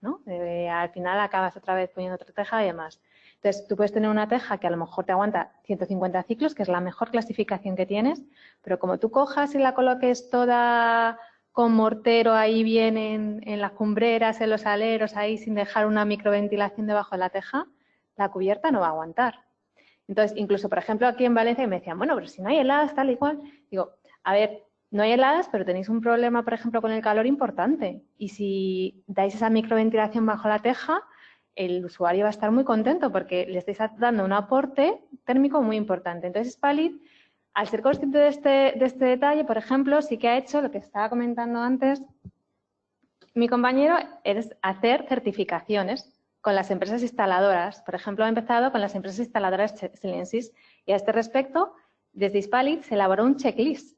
¿no? Al final acabas otra vez poniendo otra teja y demás. Entonces, tú puedes tener una teja que a lo mejor te aguanta 150 ciclos, que es la mejor clasificación que tienes, pero como tú cojas y la coloques toda con mortero ahí bien en las cumbreras, en los aleros, ahí sin dejar una microventilación debajo de la teja, la cubierta no va a aguantar. Entonces, incluso, por ejemplo, aquí en Valencia me decían, bueno, pero si no hay heladas, tal y cual. Digo, a ver, no hay heladas, pero tenéis un problema, por ejemplo, con el calor importante. Y si dais esa microventilación bajo la teja, el usuario va a estar muy contento porque le estáis dando un aporte térmico muy importante. Entonces, Hispalit, al ser consciente de este detalle, por ejemplo, sí que ha hecho lo que estaba comentando antes mi compañero, es hacer certificaciones con las empresas instaladoras. Por ejemplo, ha empezado con las empresas instaladoras Silensis y a este respecto, desde Hispalit se elaboró un checklist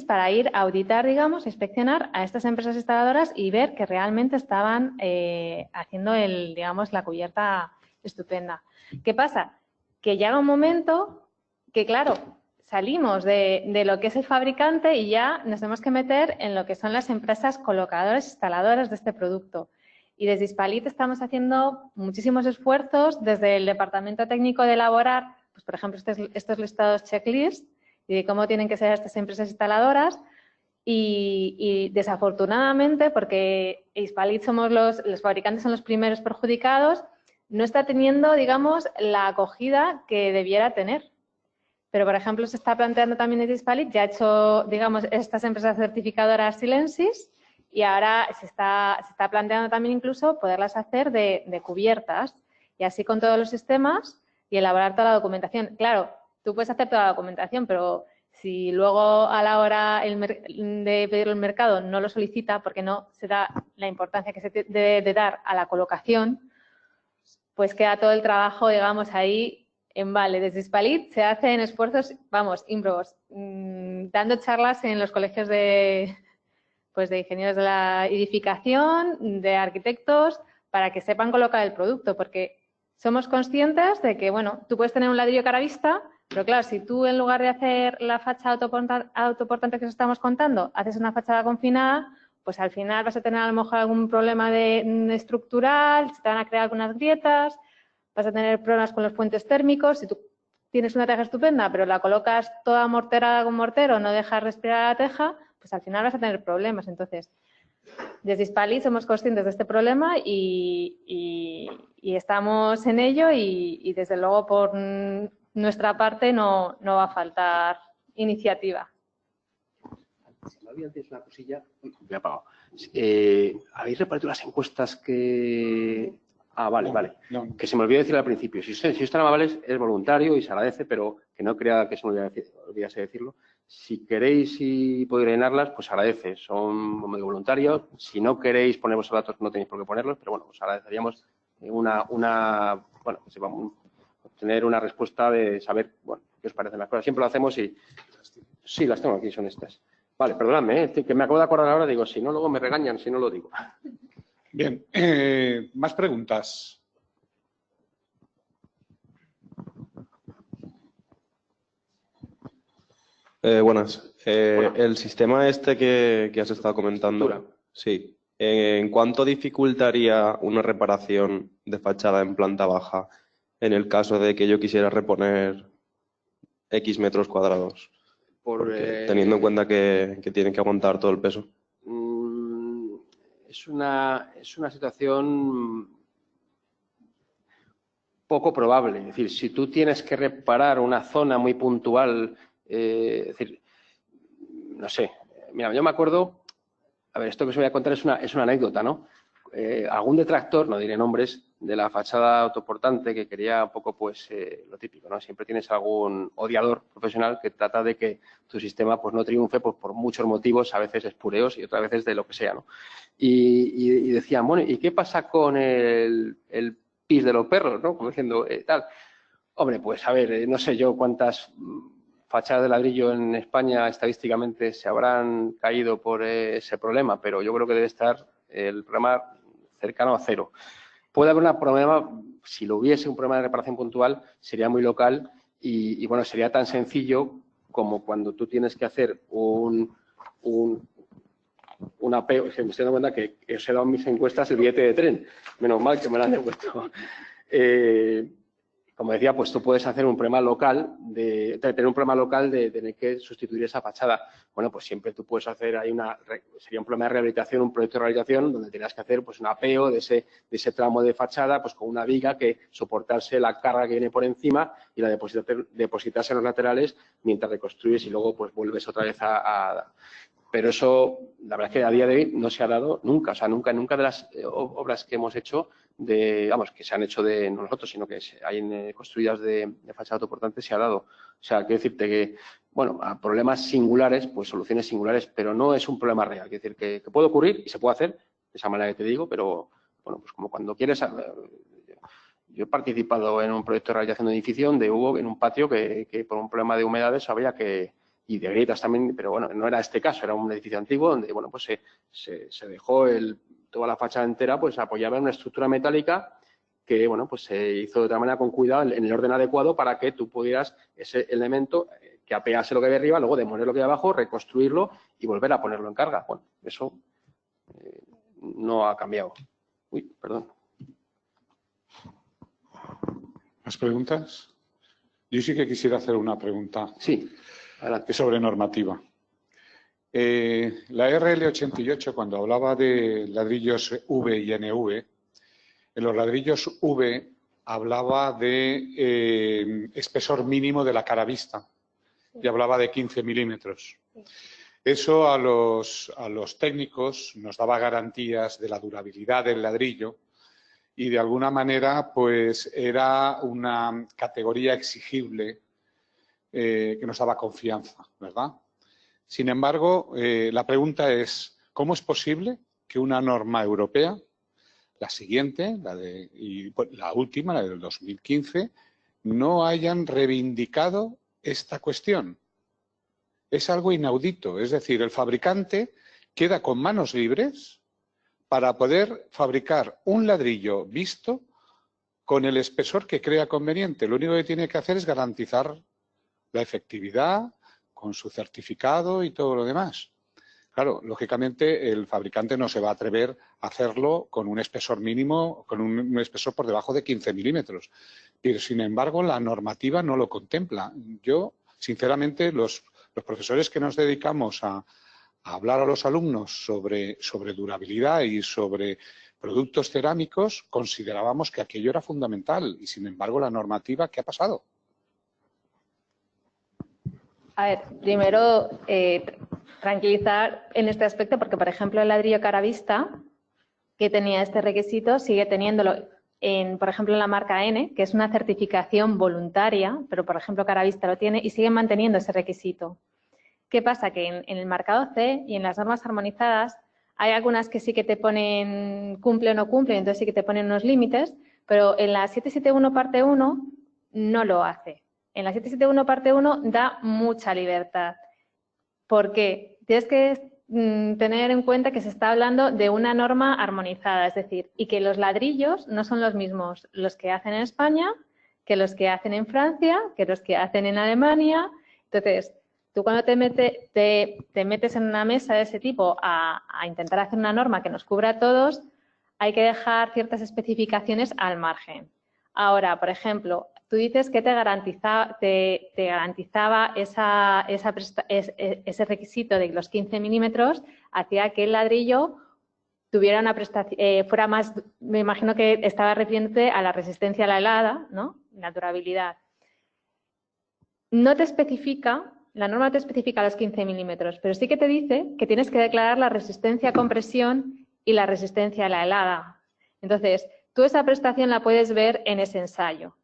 para ir a auditar, digamos, inspeccionar a estas empresas instaladoras y ver que realmente estaban haciendo la cubierta estupenda. ¿Qué pasa? Que llega un momento que, claro, salimos de lo que es el fabricante y ya nos tenemos que meter en lo que son las empresas colocadoras, instaladoras de este producto. Y desde Hispalit estamos haciendo muchísimos esfuerzos desde el departamento técnico de elaborar, pues, por ejemplo, estos listados checklist y de cómo tienen que ser estas empresas instaladoras. Y desafortunadamente, porque Hispalit somos los fabricantes son los primeros perjudicados, no está teniendo, digamos, la acogida que debiera tener. Pero, por ejemplo, se está planteando también desde Hispalit, ya ha hecho, digamos, estas empresas certificadoras Silensis y ahora se está planteando también incluso poderlas hacer de cubiertas y así con todos los sistemas y elaborar toda la documentación. Claro, tú puedes hacer toda la documentación, pero si luego a la hora de pedirlo al mercado no lo solicita porque no se da la importancia que se debe de dar a la colocación, pues queda todo el trabajo, digamos, ahí en vale. Desde Hispalit se hacen esfuerzos, vamos, ímprobos, dando charlas en los colegios de ingenieros de la edificación, de arquitectos, para que sepan colocar el producto, porque somos conscientes de que, bueno, tú puedes tener un ladrillo caravista, pero claro, si tú en lugar de hacer la fachada autoportante que os estamos contando, haces una fachada confinada, pues al final vas a tener a lo mejor algún problema estructural, se te van a crear algunas grietas, vas a tener problemas con los puentes térmicos. Si tú tienes una teja estupenda, pero la colocas toda morterada con mortero, no dejas respirar la teja, pues al final vas a tener problemas. Entonces, desde Hispalit somos conscientes de este problema y estamos en ello y desde luego por nuestra parte no va a faltar iniciativa. Si me olvido antes una cosilla, me he apagado. ¿Habéis repartido las encuestas que...? Ah, vale, vale. No. Que se me olvidó decir al principio. Si están amables, es voluntario y se agradece, pero que no crea que se me olvidase decirlo. Si queréis y podéis llenarlas, pues agradece. Son medio voluntarios. Si no queréis poner vuestros datos, no tenéis por qué ponerlos, pero bueno, os agradeceríamos obtener una respuesta de saber, bueno, qué os parecen las cosas. Siempre lo hacemos y... Sí, las tengo aquí, son estas. Vale, perdonadme, que me acabo de acordar ahora, digo, si no, luego me regañan, si no lo digo. Bien, más preguntas. Buenas. El sistema este que has estado comentando, sí. ¿En cuánto dificultaría una reparación de fachada en planta baja en el caso de que yo quisiera reponer X metros cuadrados? Teniendo en cuenta que tienen que aguantar todo el peso. Es una situación poco probable. Es decir, si tú tienes que reparar una zona muy puntual, es decir, no sé, mira, yo me acuerdo, a ver, esto que os voy a contar es una anécdota, ¿no? Algún detractor, no diré nombres, de la fachada autoportante que quería un poco, pues, lo típico, ¿no? Siempre tienes algún odiador profesional que trata de que tu sistema, pues, no triunfe pues, por muchos motivos, a veces espureos y otras veces de lo que sea, ¿no? Y decían, bueno, ¿y qué pasa con el pis de los perros, ¿no? Como diciendo, tal. Hombre, pues, a ver, no sé yo cuántas fachadas de ladrillo en España estadísticamente se habrán caído por ese problema, pero yo creo que debe estar el problema cercano a cero. Puede haber un problema, si lo hubiese, un problema de reparación puntual, sería muy local y bueno, sería tan sencillo como cuando tú tienes que hacer un apeo. Me estoy dando cuenta que os he dado en mis encuestas el billete de tren. Menos mal que me lo han puesto. Como decía, pues tú puedes hacer un problema local, tener un problema local de tener que sustituir esa fachada. Bueno, pues siempre tú puedes hacer ahí sería un problema de rehabilitación, un proyecto de rehabilitación donde tendrás que hacer pues un apeo de ese tramo de fachada, pues con una viga que soportase la carga que viene por encima y la depositarse en los laterales mientras reconstruyes y luego pues vuelves otra vez Pero eso, la verdad es que a día de hoy no se ha dado nunca. O sea, nunca de las obras que hemos hecho vamos, que se han hecho de no nosotros, sino que hay construidas de fachada autoportante, se ha dado. O sea, quiero decirte que, bueno, a problemas singulares, pues soluciones singulares, pero no es un problema real. Quiero decir que puede ocurrir y se puede hacer de esa manera que te digo, pero, bueno, pues como cuando quieres. Yo he participado en un proyecto de realización de edificio donde hubo en un patio que por un problema de humedades había que, y de grietas también, pero bueno, no era este caso, era un edificio antiguo donde, bueno, pues se dejó toda la fachada entera pues apoyada en una estructura metálica que, bueno, pues se hizo de otra manera con cuidado en el orden adecuado para que tú pudieras ese elemento que apease lo que había arriba, luego demoler lo que hay abajo, reconstruirlo y volver a ponerlo en carga. Bueno, eso no ha cambiado. Uy, perdón. ¿Más preguntas? Yo sí que quisiera hacer una pregunta. Sí, adelante. Sobre normativa. La RL88, cuando hablaba de ladrillos V y NV, en los ladrillos V hablaba de espesor mínimo de la cara vista y hablaba de 15 milímetros. Eso a los técnicos nos daba garantías de la durabilidad del ladrillo y de alguna manera pues era una categoría exigible que nos daba confianza, ¿verdad? Sin embargo, la pregunta es, ¿cómo es posible que una norma europea, la siguiente, la última, la del 2015, no hayan reivindicado esta cuestión? Es algo inaudito, es decir, el fabricante queda con manos libres para poder fabricar un ladrillo visto con el espesor que crea conveniente. Lo único que tiene que hacer es garantizar la efectividad con su certificado y todo lo demás. Claro, lógicamente el fabricante no se va a atrever a hacerlo con un espesor mínimo, con un espesor por debajo de 15 milímetros. Pero, sin embargo, la normativa no lo contempla. Yo, sinceramente, los profesores que nos dedicamos a hablar a los alumnos sobre durabilidad y sobre productos cerámicos, considerábamos que aquello era fundamental y, sin embargo, la normativa, ¿qué ha pasado? A ver, primero tranquilizar en este aspecto porque, por ejemplo, el ladrillo cara vista, que tenía este requisito, sigue teniéndolo, por ejemplo, en la marca N, que es una certificación voluntaria, pero, por ejemplo, cara vista lo tiene y siguen manteniendo ese requisito. ¿Qué pasa? Que en el marcado C y en las normas armonizadas hay algunas que sí que te ponen cumple o no cumple, entonces sí que te ponen unos límites, pero en la 771 parte 1 no lo hace. En la 771 parte 1 da mucha libertad. ¿Por qué? Tienes que tener en cuenta que se está hablando de una norma armonizada, es decir, y que los ladrillos no son los mismos los que hacen en España, que los que hacen en Francia, que los que hacen en Alemania. Entonces, tú cuando te metes en una mesa de ese tipo a intentar hacer una norma que nos cubra a todos, hay que dejar ciertas especificaciones al margen. Ahora, por ejemplo, tú dices que te garantizaba ese requisito de los 15 milímetros, hacía que el ladrillo tuviera una prestación, fuera más, me imagino que estaba refiriéndote a la resistencia a la helada, ¿no? La durabilidad. No te especifica, la norma no te especifica los 15 milímetros, pero sí que te dice que tienes que declarar la resistencia a compresión y la resistencia a la helada. Entonces, tú esa prestación la puedes ver en ese ensayo.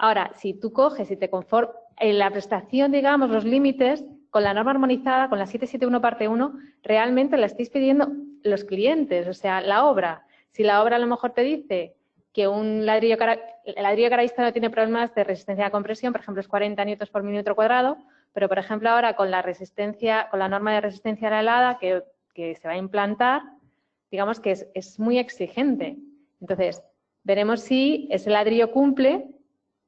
Ahora, si tú coges y te conformas en la prestación, digamos, los límites, con la norma armonizada, con la 771 parte 1, realmente la estáis pidiendo los clientes, o sea, la obra. Si la obra a lo mejor te dice que el ladrillo cara vista no tiene problemas de resistencia a compresión, por ejemplo, es 40 newtons por milímetro cuadrado, pero, por ejemplo, ahora con la norma de resistencia a la helada que se va a implantar, digamos que es muy exigente. Entonces, veremos si ese ladrillo cumple.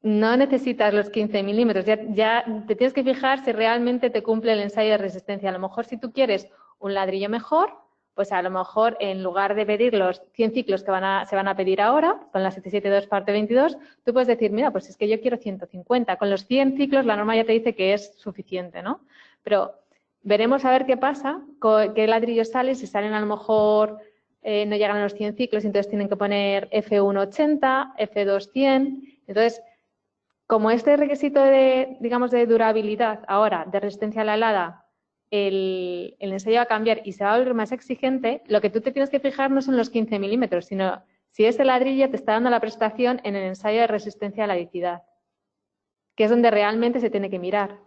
No necesitas los 15 milímetros, ya te tienes que fijar si realmente te cumple el ensayo de resistencia. A lo mejor si tú quieres un ladrillo mejor, pues a lo mejor en lugar de pedir los 100 ciclos que se van a pedir ahora, con la 772 parte 22, tú puedes decir, mira, pues es que yo quiero 150. Con los 100 ciclos la norma ya te dice que es suficiente, ¿no? Pero veremos a ver qué pasa, qué ladrillos salen, si salen a lo mejor no llegan a los 100 ciclos, entonces tienen que poner F180, F200, entonces como este requisito de, digamos, de durabilidad ahora, de resistencia a la helada, el ensayo va a cambiar y se va a volver más exigente, lo que tú te tienes que fijar no son los 15 milímetros, sino Si ese ladrillo te está dando la prestación en el ensayo de resistencia a la ladicidad, que es donde realmente se tiene que mirar.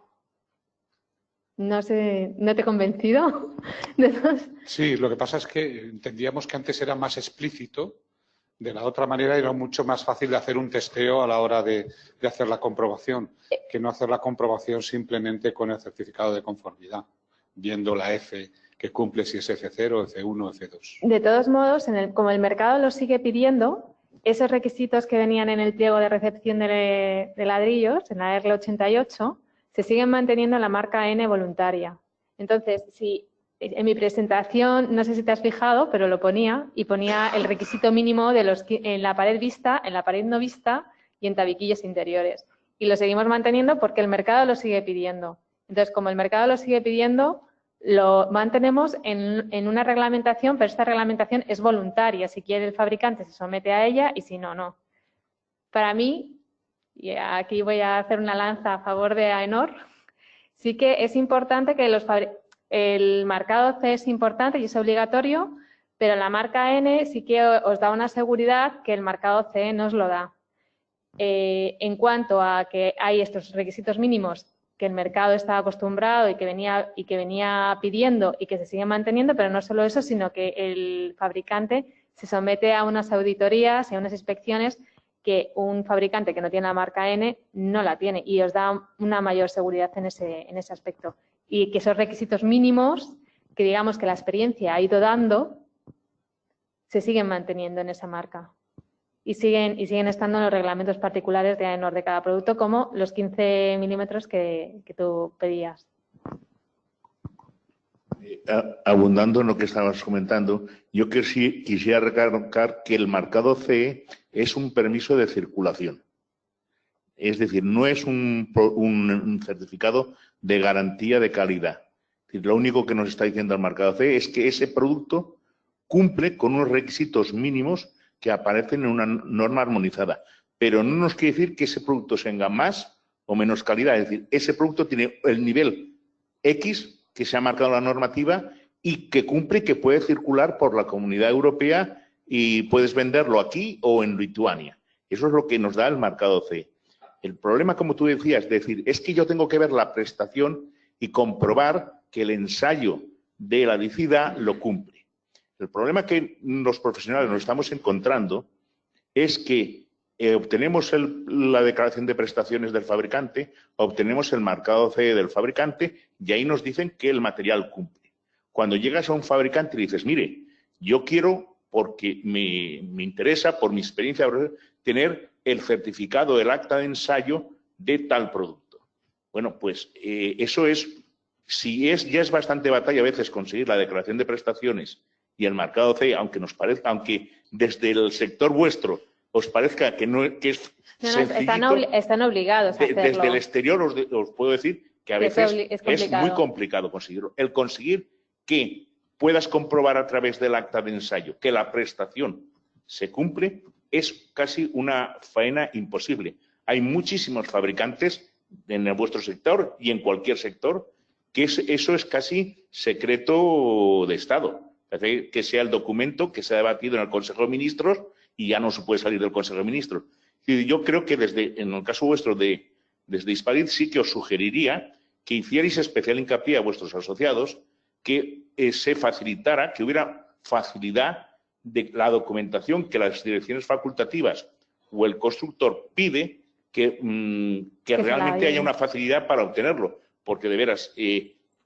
No sé, ¿no te he convencido? Sí, lo que pasa es que entendíamos que antes era más explícito. De la otra manera era mucho más fácil de hacer un testeo a la hora de hacer la comprobación, que no hacer la comprobación simplemente con el certificado de conformidad, viendo la F que cumple si es F0, F1 o F2. De todos modos, como el mercado lo sigue pidiendo, esos requisitos que venían en el pliego de recepción de ladrillos, en la R88, se siguen manteniendo en la marca N voluntaria. Entonces, si en mi presentación, no sé si te has fijado, pero lo ponía, y ponía el requisito mínimo en la pared vista, en la pared no vista y en tabiquillos interiores. Y lo seguimos manteniendo porque el mercado lo sigue pidiendo. Entonces, como el mercado lo sigue pidiendo, lo mantenemos en una reglamentación, pero esta reglamentación es voluntaria. Si quiere el fabricante se somete a ella y si no, no. Para mí, y aquí voy a hacer una lanza a favor de AENOR, sí que es importante que el marcado C es importante y es obligatorio, pero la marca N sí que os da una seguridad que el marcado C no os lo da. En cuanto a que hay estos requisitos mínimos que el mercado está acostumbrado y que venía pidiendo y que se sigue manteniendo, pero no solo eso, sino que el fabricante se somete a unas auditorías y a unas inspecciones que un fabricante que no tiene la marca N no la tiene y os da una mayor seguridad en ese aspecto. Y que esos requisitos mínimos, que digamos que la experiencia ha ido dando, se siguen manteniendo en esa marca. Y siguen estando en los reglamentos particulares de AENOR de cada producto, como los 15 milímetros que tú pedías. Abundando en lo que estabas comentando, yo quisiera recalcar que el marcado CE es un permiso de circulación. Es decir, no es un certificado de garantía de calidad. Es decir, lo único que nos está diciendo el marcado CE es que ese producto cumple con unos requisitos mínimos que aparecen en una norma armonizada. Pero no nos quiere decir que ese producto tenga más o menos calidad. Es decir, ese producto tiene el nivel X que se ha marcado en la normativa y que cumple, que puede circular por la Comunidad Europea y puedes venderlo aquí o en Lituania. Eso es lo que nos da el marcado C. El problema, como tú decías, es que yo tengo que ver la prestación y comprobar que el ensayo de la ladicidad lo cumple. El problema que los profesionales nos estamos encontrando es que obtenemos la declaración de prestaciones del fabricante, obtenemos el marcado CE del fabricante y ahí nos dicen que el material cumple. Cuando llegas a un fabricante y dices, mire, yo quiero, porque me interesa, por mi experiencia, tener el certificado, el acta de ensayo de tal producto. Bueno, pues eso es, ya es bastante batalla a veces conseguir la declaración de prestaciones y el marcado CE, aunque nos parezca, aunque desde el sector vuestro os parezca que es sencillito, están obligados a hacerlo. Desde el exterior os puedo decir que a veces es muy complicado conseguirlo. El conseguir que puedas comprobar a través del acta de ensayo que la prestación se cumple es casi una faena imposible. Hay muchísimos fabricantes en vuestro sector y en cualquier sector que eso es casi secreto de Estado. Que sea el documento que se ha debatido en el Consejo de Ministros y ya no se puede salir del Consejo de Ministros. Y yo creo que en el caso vuestro desde Hispalit sí que os sugeriría que hicierais especial hincapié a vuestros asociados que se facilitara, que hubiera facilidad de la documentación que las direcciones facultativas o el constructor pide, que realmente haya una facilidad para obtenerlo. Porque de veras,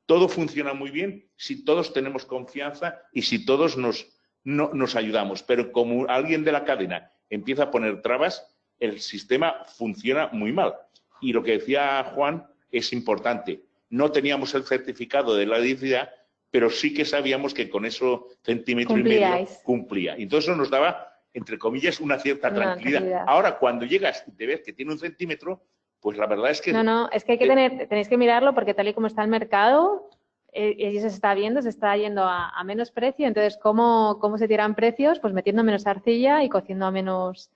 todo funciona muy bien si todos tenemos confianza y si todos nos ayudamos. Pero como alguien de la cadena empieza a poner trabas, el sistema funciona muy mal. Y lo que decía Juan es importante. No teníamos el certificado de la ladicidad, pero sí que sabíamos que con eso centímetro y medio cumplía. Y entonces eso nos daba, entre comillas, una cierta tranquilidad. Ahora, cuando llegas y te ves que tiene un centímetro, pues la verdad es que... No, es que tenéis que mirarlo porque tal y como está el mercado, y se está viendo, se está yendo a menos precio. Entonces, ¿cómo se tiran precios? Pues metiendo menos arcilla y cociendo a menos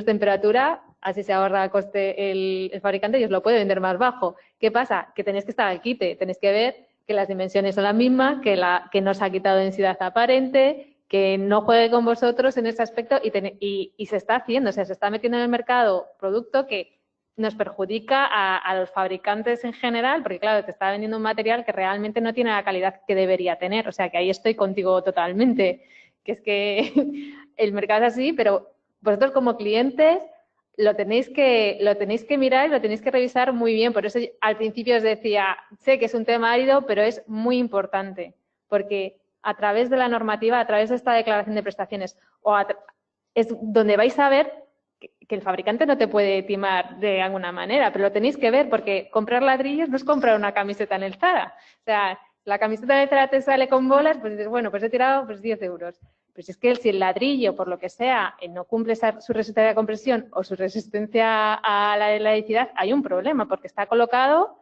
temperatura. Así se ahorra coste el fabricante y os lo puede vender más bajo. ¿Qué pasa? Que tenéis que estar al quite, tenéis que ver que las dimensiones son las mismas, que no se ha quitado densidad aparente, que no juegue con vosotros en ese aspecto y se está haciendo, o sea, se está metiendo en el mercado producto que nos perjudica a los fabricantes en general, porque claro, te está vendiendo un material que realmente no tiene la calidad que debería tener, o sea, que ahí estoy contigo totalmente, que es que el mercado es así, pero vosotros como clientes lo tenéis que mirar y lo tenéis que revisar muy bien, por eso al principio os decía, sé que es un tema árido, pero es muy importante, porque a través de la normativa, a través de esta declaración de prestaciones, es donde vais a ver que el fabricante no te puede timar de alguna manera, pero lo tenéis que ver porque comprar ladrillos no es comprar una camiseta en el Zara. O sea, la camiseta en el Zara te sale con bolas, pues dices, bueno, pues he tirado pues 10 euros. Pero si es que si el ladrillo, por lo que sea, no cumple su resistencia a compresión o su resistencia a la heladicidad, hay un problema porque está colocado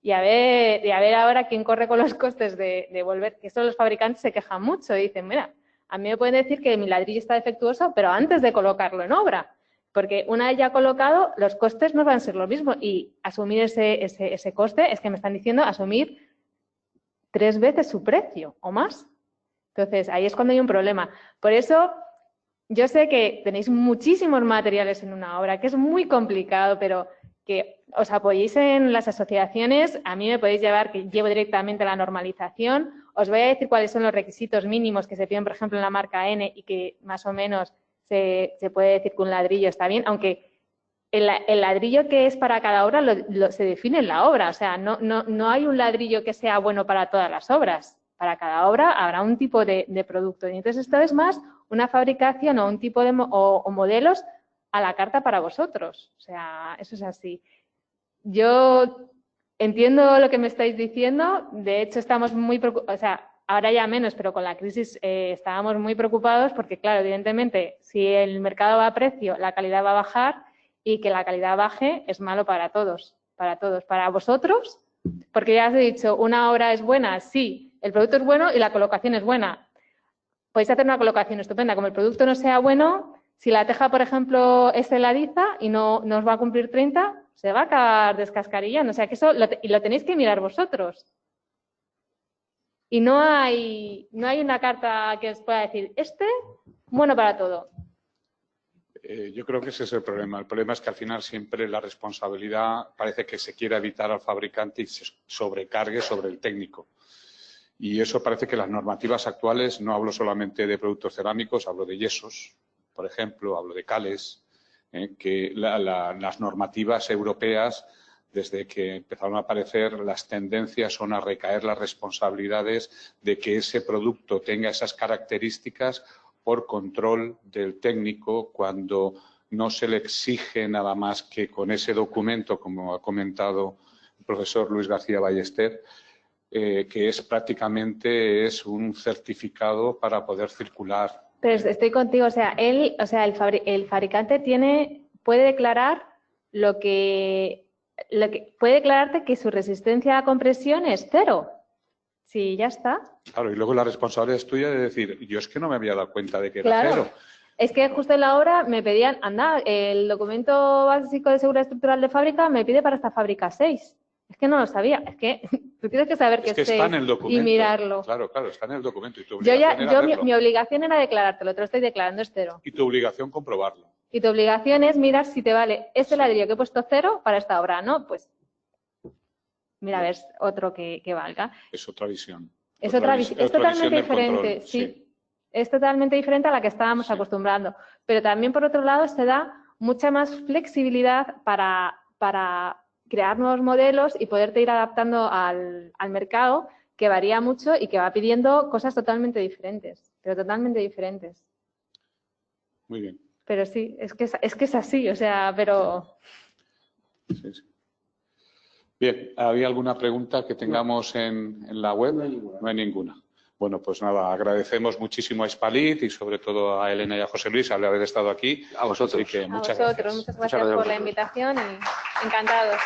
y a ver ahora quién corre con los costes de volver, que eso los fabricantes se quejan mucho y dicen, mira, a mí me pueden decir que mi ladrillo está defectuoso, pero antes de colocarlo en obra, porque una vez ya colocado, los costes no van a ser lo mismo y asumir ese coste es que me están diciendo asumir 3 veces su precio o más. Entonces, ahí es cuando hay un problema. Por eso, yo sé que tenéis muchísimos materiales en una obra, que es muy complicado, pero que os apoyéis en las asociaciones, a mí me podéis llevar, que llevo directamente la normalización, os voy a decir cuáles son los requisitos mínimos que se piden, por ejemplo, en la marca N y que más o menos se puede decir que un ladrillo está bien, aunque el ladrillo que es para cada obra se define en la obra, o sea, no hay un ladrillo que sea bueno para todas las obras. Para cada obra habrá un tipo de producto. Y entonces esto es más una fabricación o un tipo de o modelos a la carta para vosotros. O sea, eso es así. Yo entiendo lo que me estáis diciendo. De hecho, estamos muy preocupados, o sea, ahora ya menos, pero con la crisis estábamos muy preocupados porque, claro, evidentemente, si el mercado va a precio, la calidad va a bajar y que la calidad baje es malo para todos. Para vosotros, porque ya os he dicho, una obra es buena, sí, el producto es bueno y la colocación es buena. Podéis hacer una colocación estupenda. Como el producto no sea bueno, si la teja, por ejemplo, es heladiza y no os va a cumplir 30, se va a acabar descascarillando. O sea, que eso lo tenéis que mirar vosotros. Y no hay una carta que os pueda decir, bueno para todo. Yo creo que ese es el problema. El problema es que al final siempre la responsabilidad parece que se quiere evitar al fabricante y se sobrecargue sobre el técnico. Y eso parece que las normativas actuales, no hablo solamente de productos cerámicos, hablo de yesos, por ejemplo, hablo de cales, que las normativas europeas, desde que empezaron a aparecer, las tendencias son a recaer las responsabilidades de que ese producto tenga esas características por control del técnico cuando no se le exige nada más que con ese documento, como ha comentado el profesor Luis García Ballester, que es prácticamente un certificado para poder circular. Pero estoy contigo, o sea, el fabricante puede declarar puede declararte que su resistencia a compresión es 0. Sí, ya está. Claro, y luego la responsabilidad es tuya de decir, yo es que no me había dado cuenta de que era 0. Es que justo en la obra me pedían, anda, el documento básico de seguridad estructural de fábrica me pide para esta fábrica 6. Es que no lo sabía. Es que tú tienes que saber que está en el documento y mirarlo. Claro, está en el documento. Y tu obligación mi obligación era declarártelo, te lo estoy declarando, es 0. Y tu obligación comprobarlo. Y tu obligación es mirar si te vale este ladrillo que he puesto 0 para esta obra, ¿no? Pues mira, a ver, otro que valga. Es otra visión. Es totalmente diferente, sí. Es totalmente diferente a la que estábamos acostumbrando. Pero también, por otro lado, se da mucha más flexibilidad para crear nuevos modelos y poderte ir adaptando al mercado, que varía mucho y que va pidiendo cosas totalmente diferentes, pero totalmente diferentes. Muy bien. Pero sí, es que es así, o sea, pero... Sí. Bien, ¿había alguna pregunta que tengamos en la web? No hay ninguna. Bueno, pues nada, agradecemos muchísimo a Hispalit y sobre todo a Elena y a José Luis al haber estado aquí. A vosotros. Así que muchas gracias por la invitación y encantados.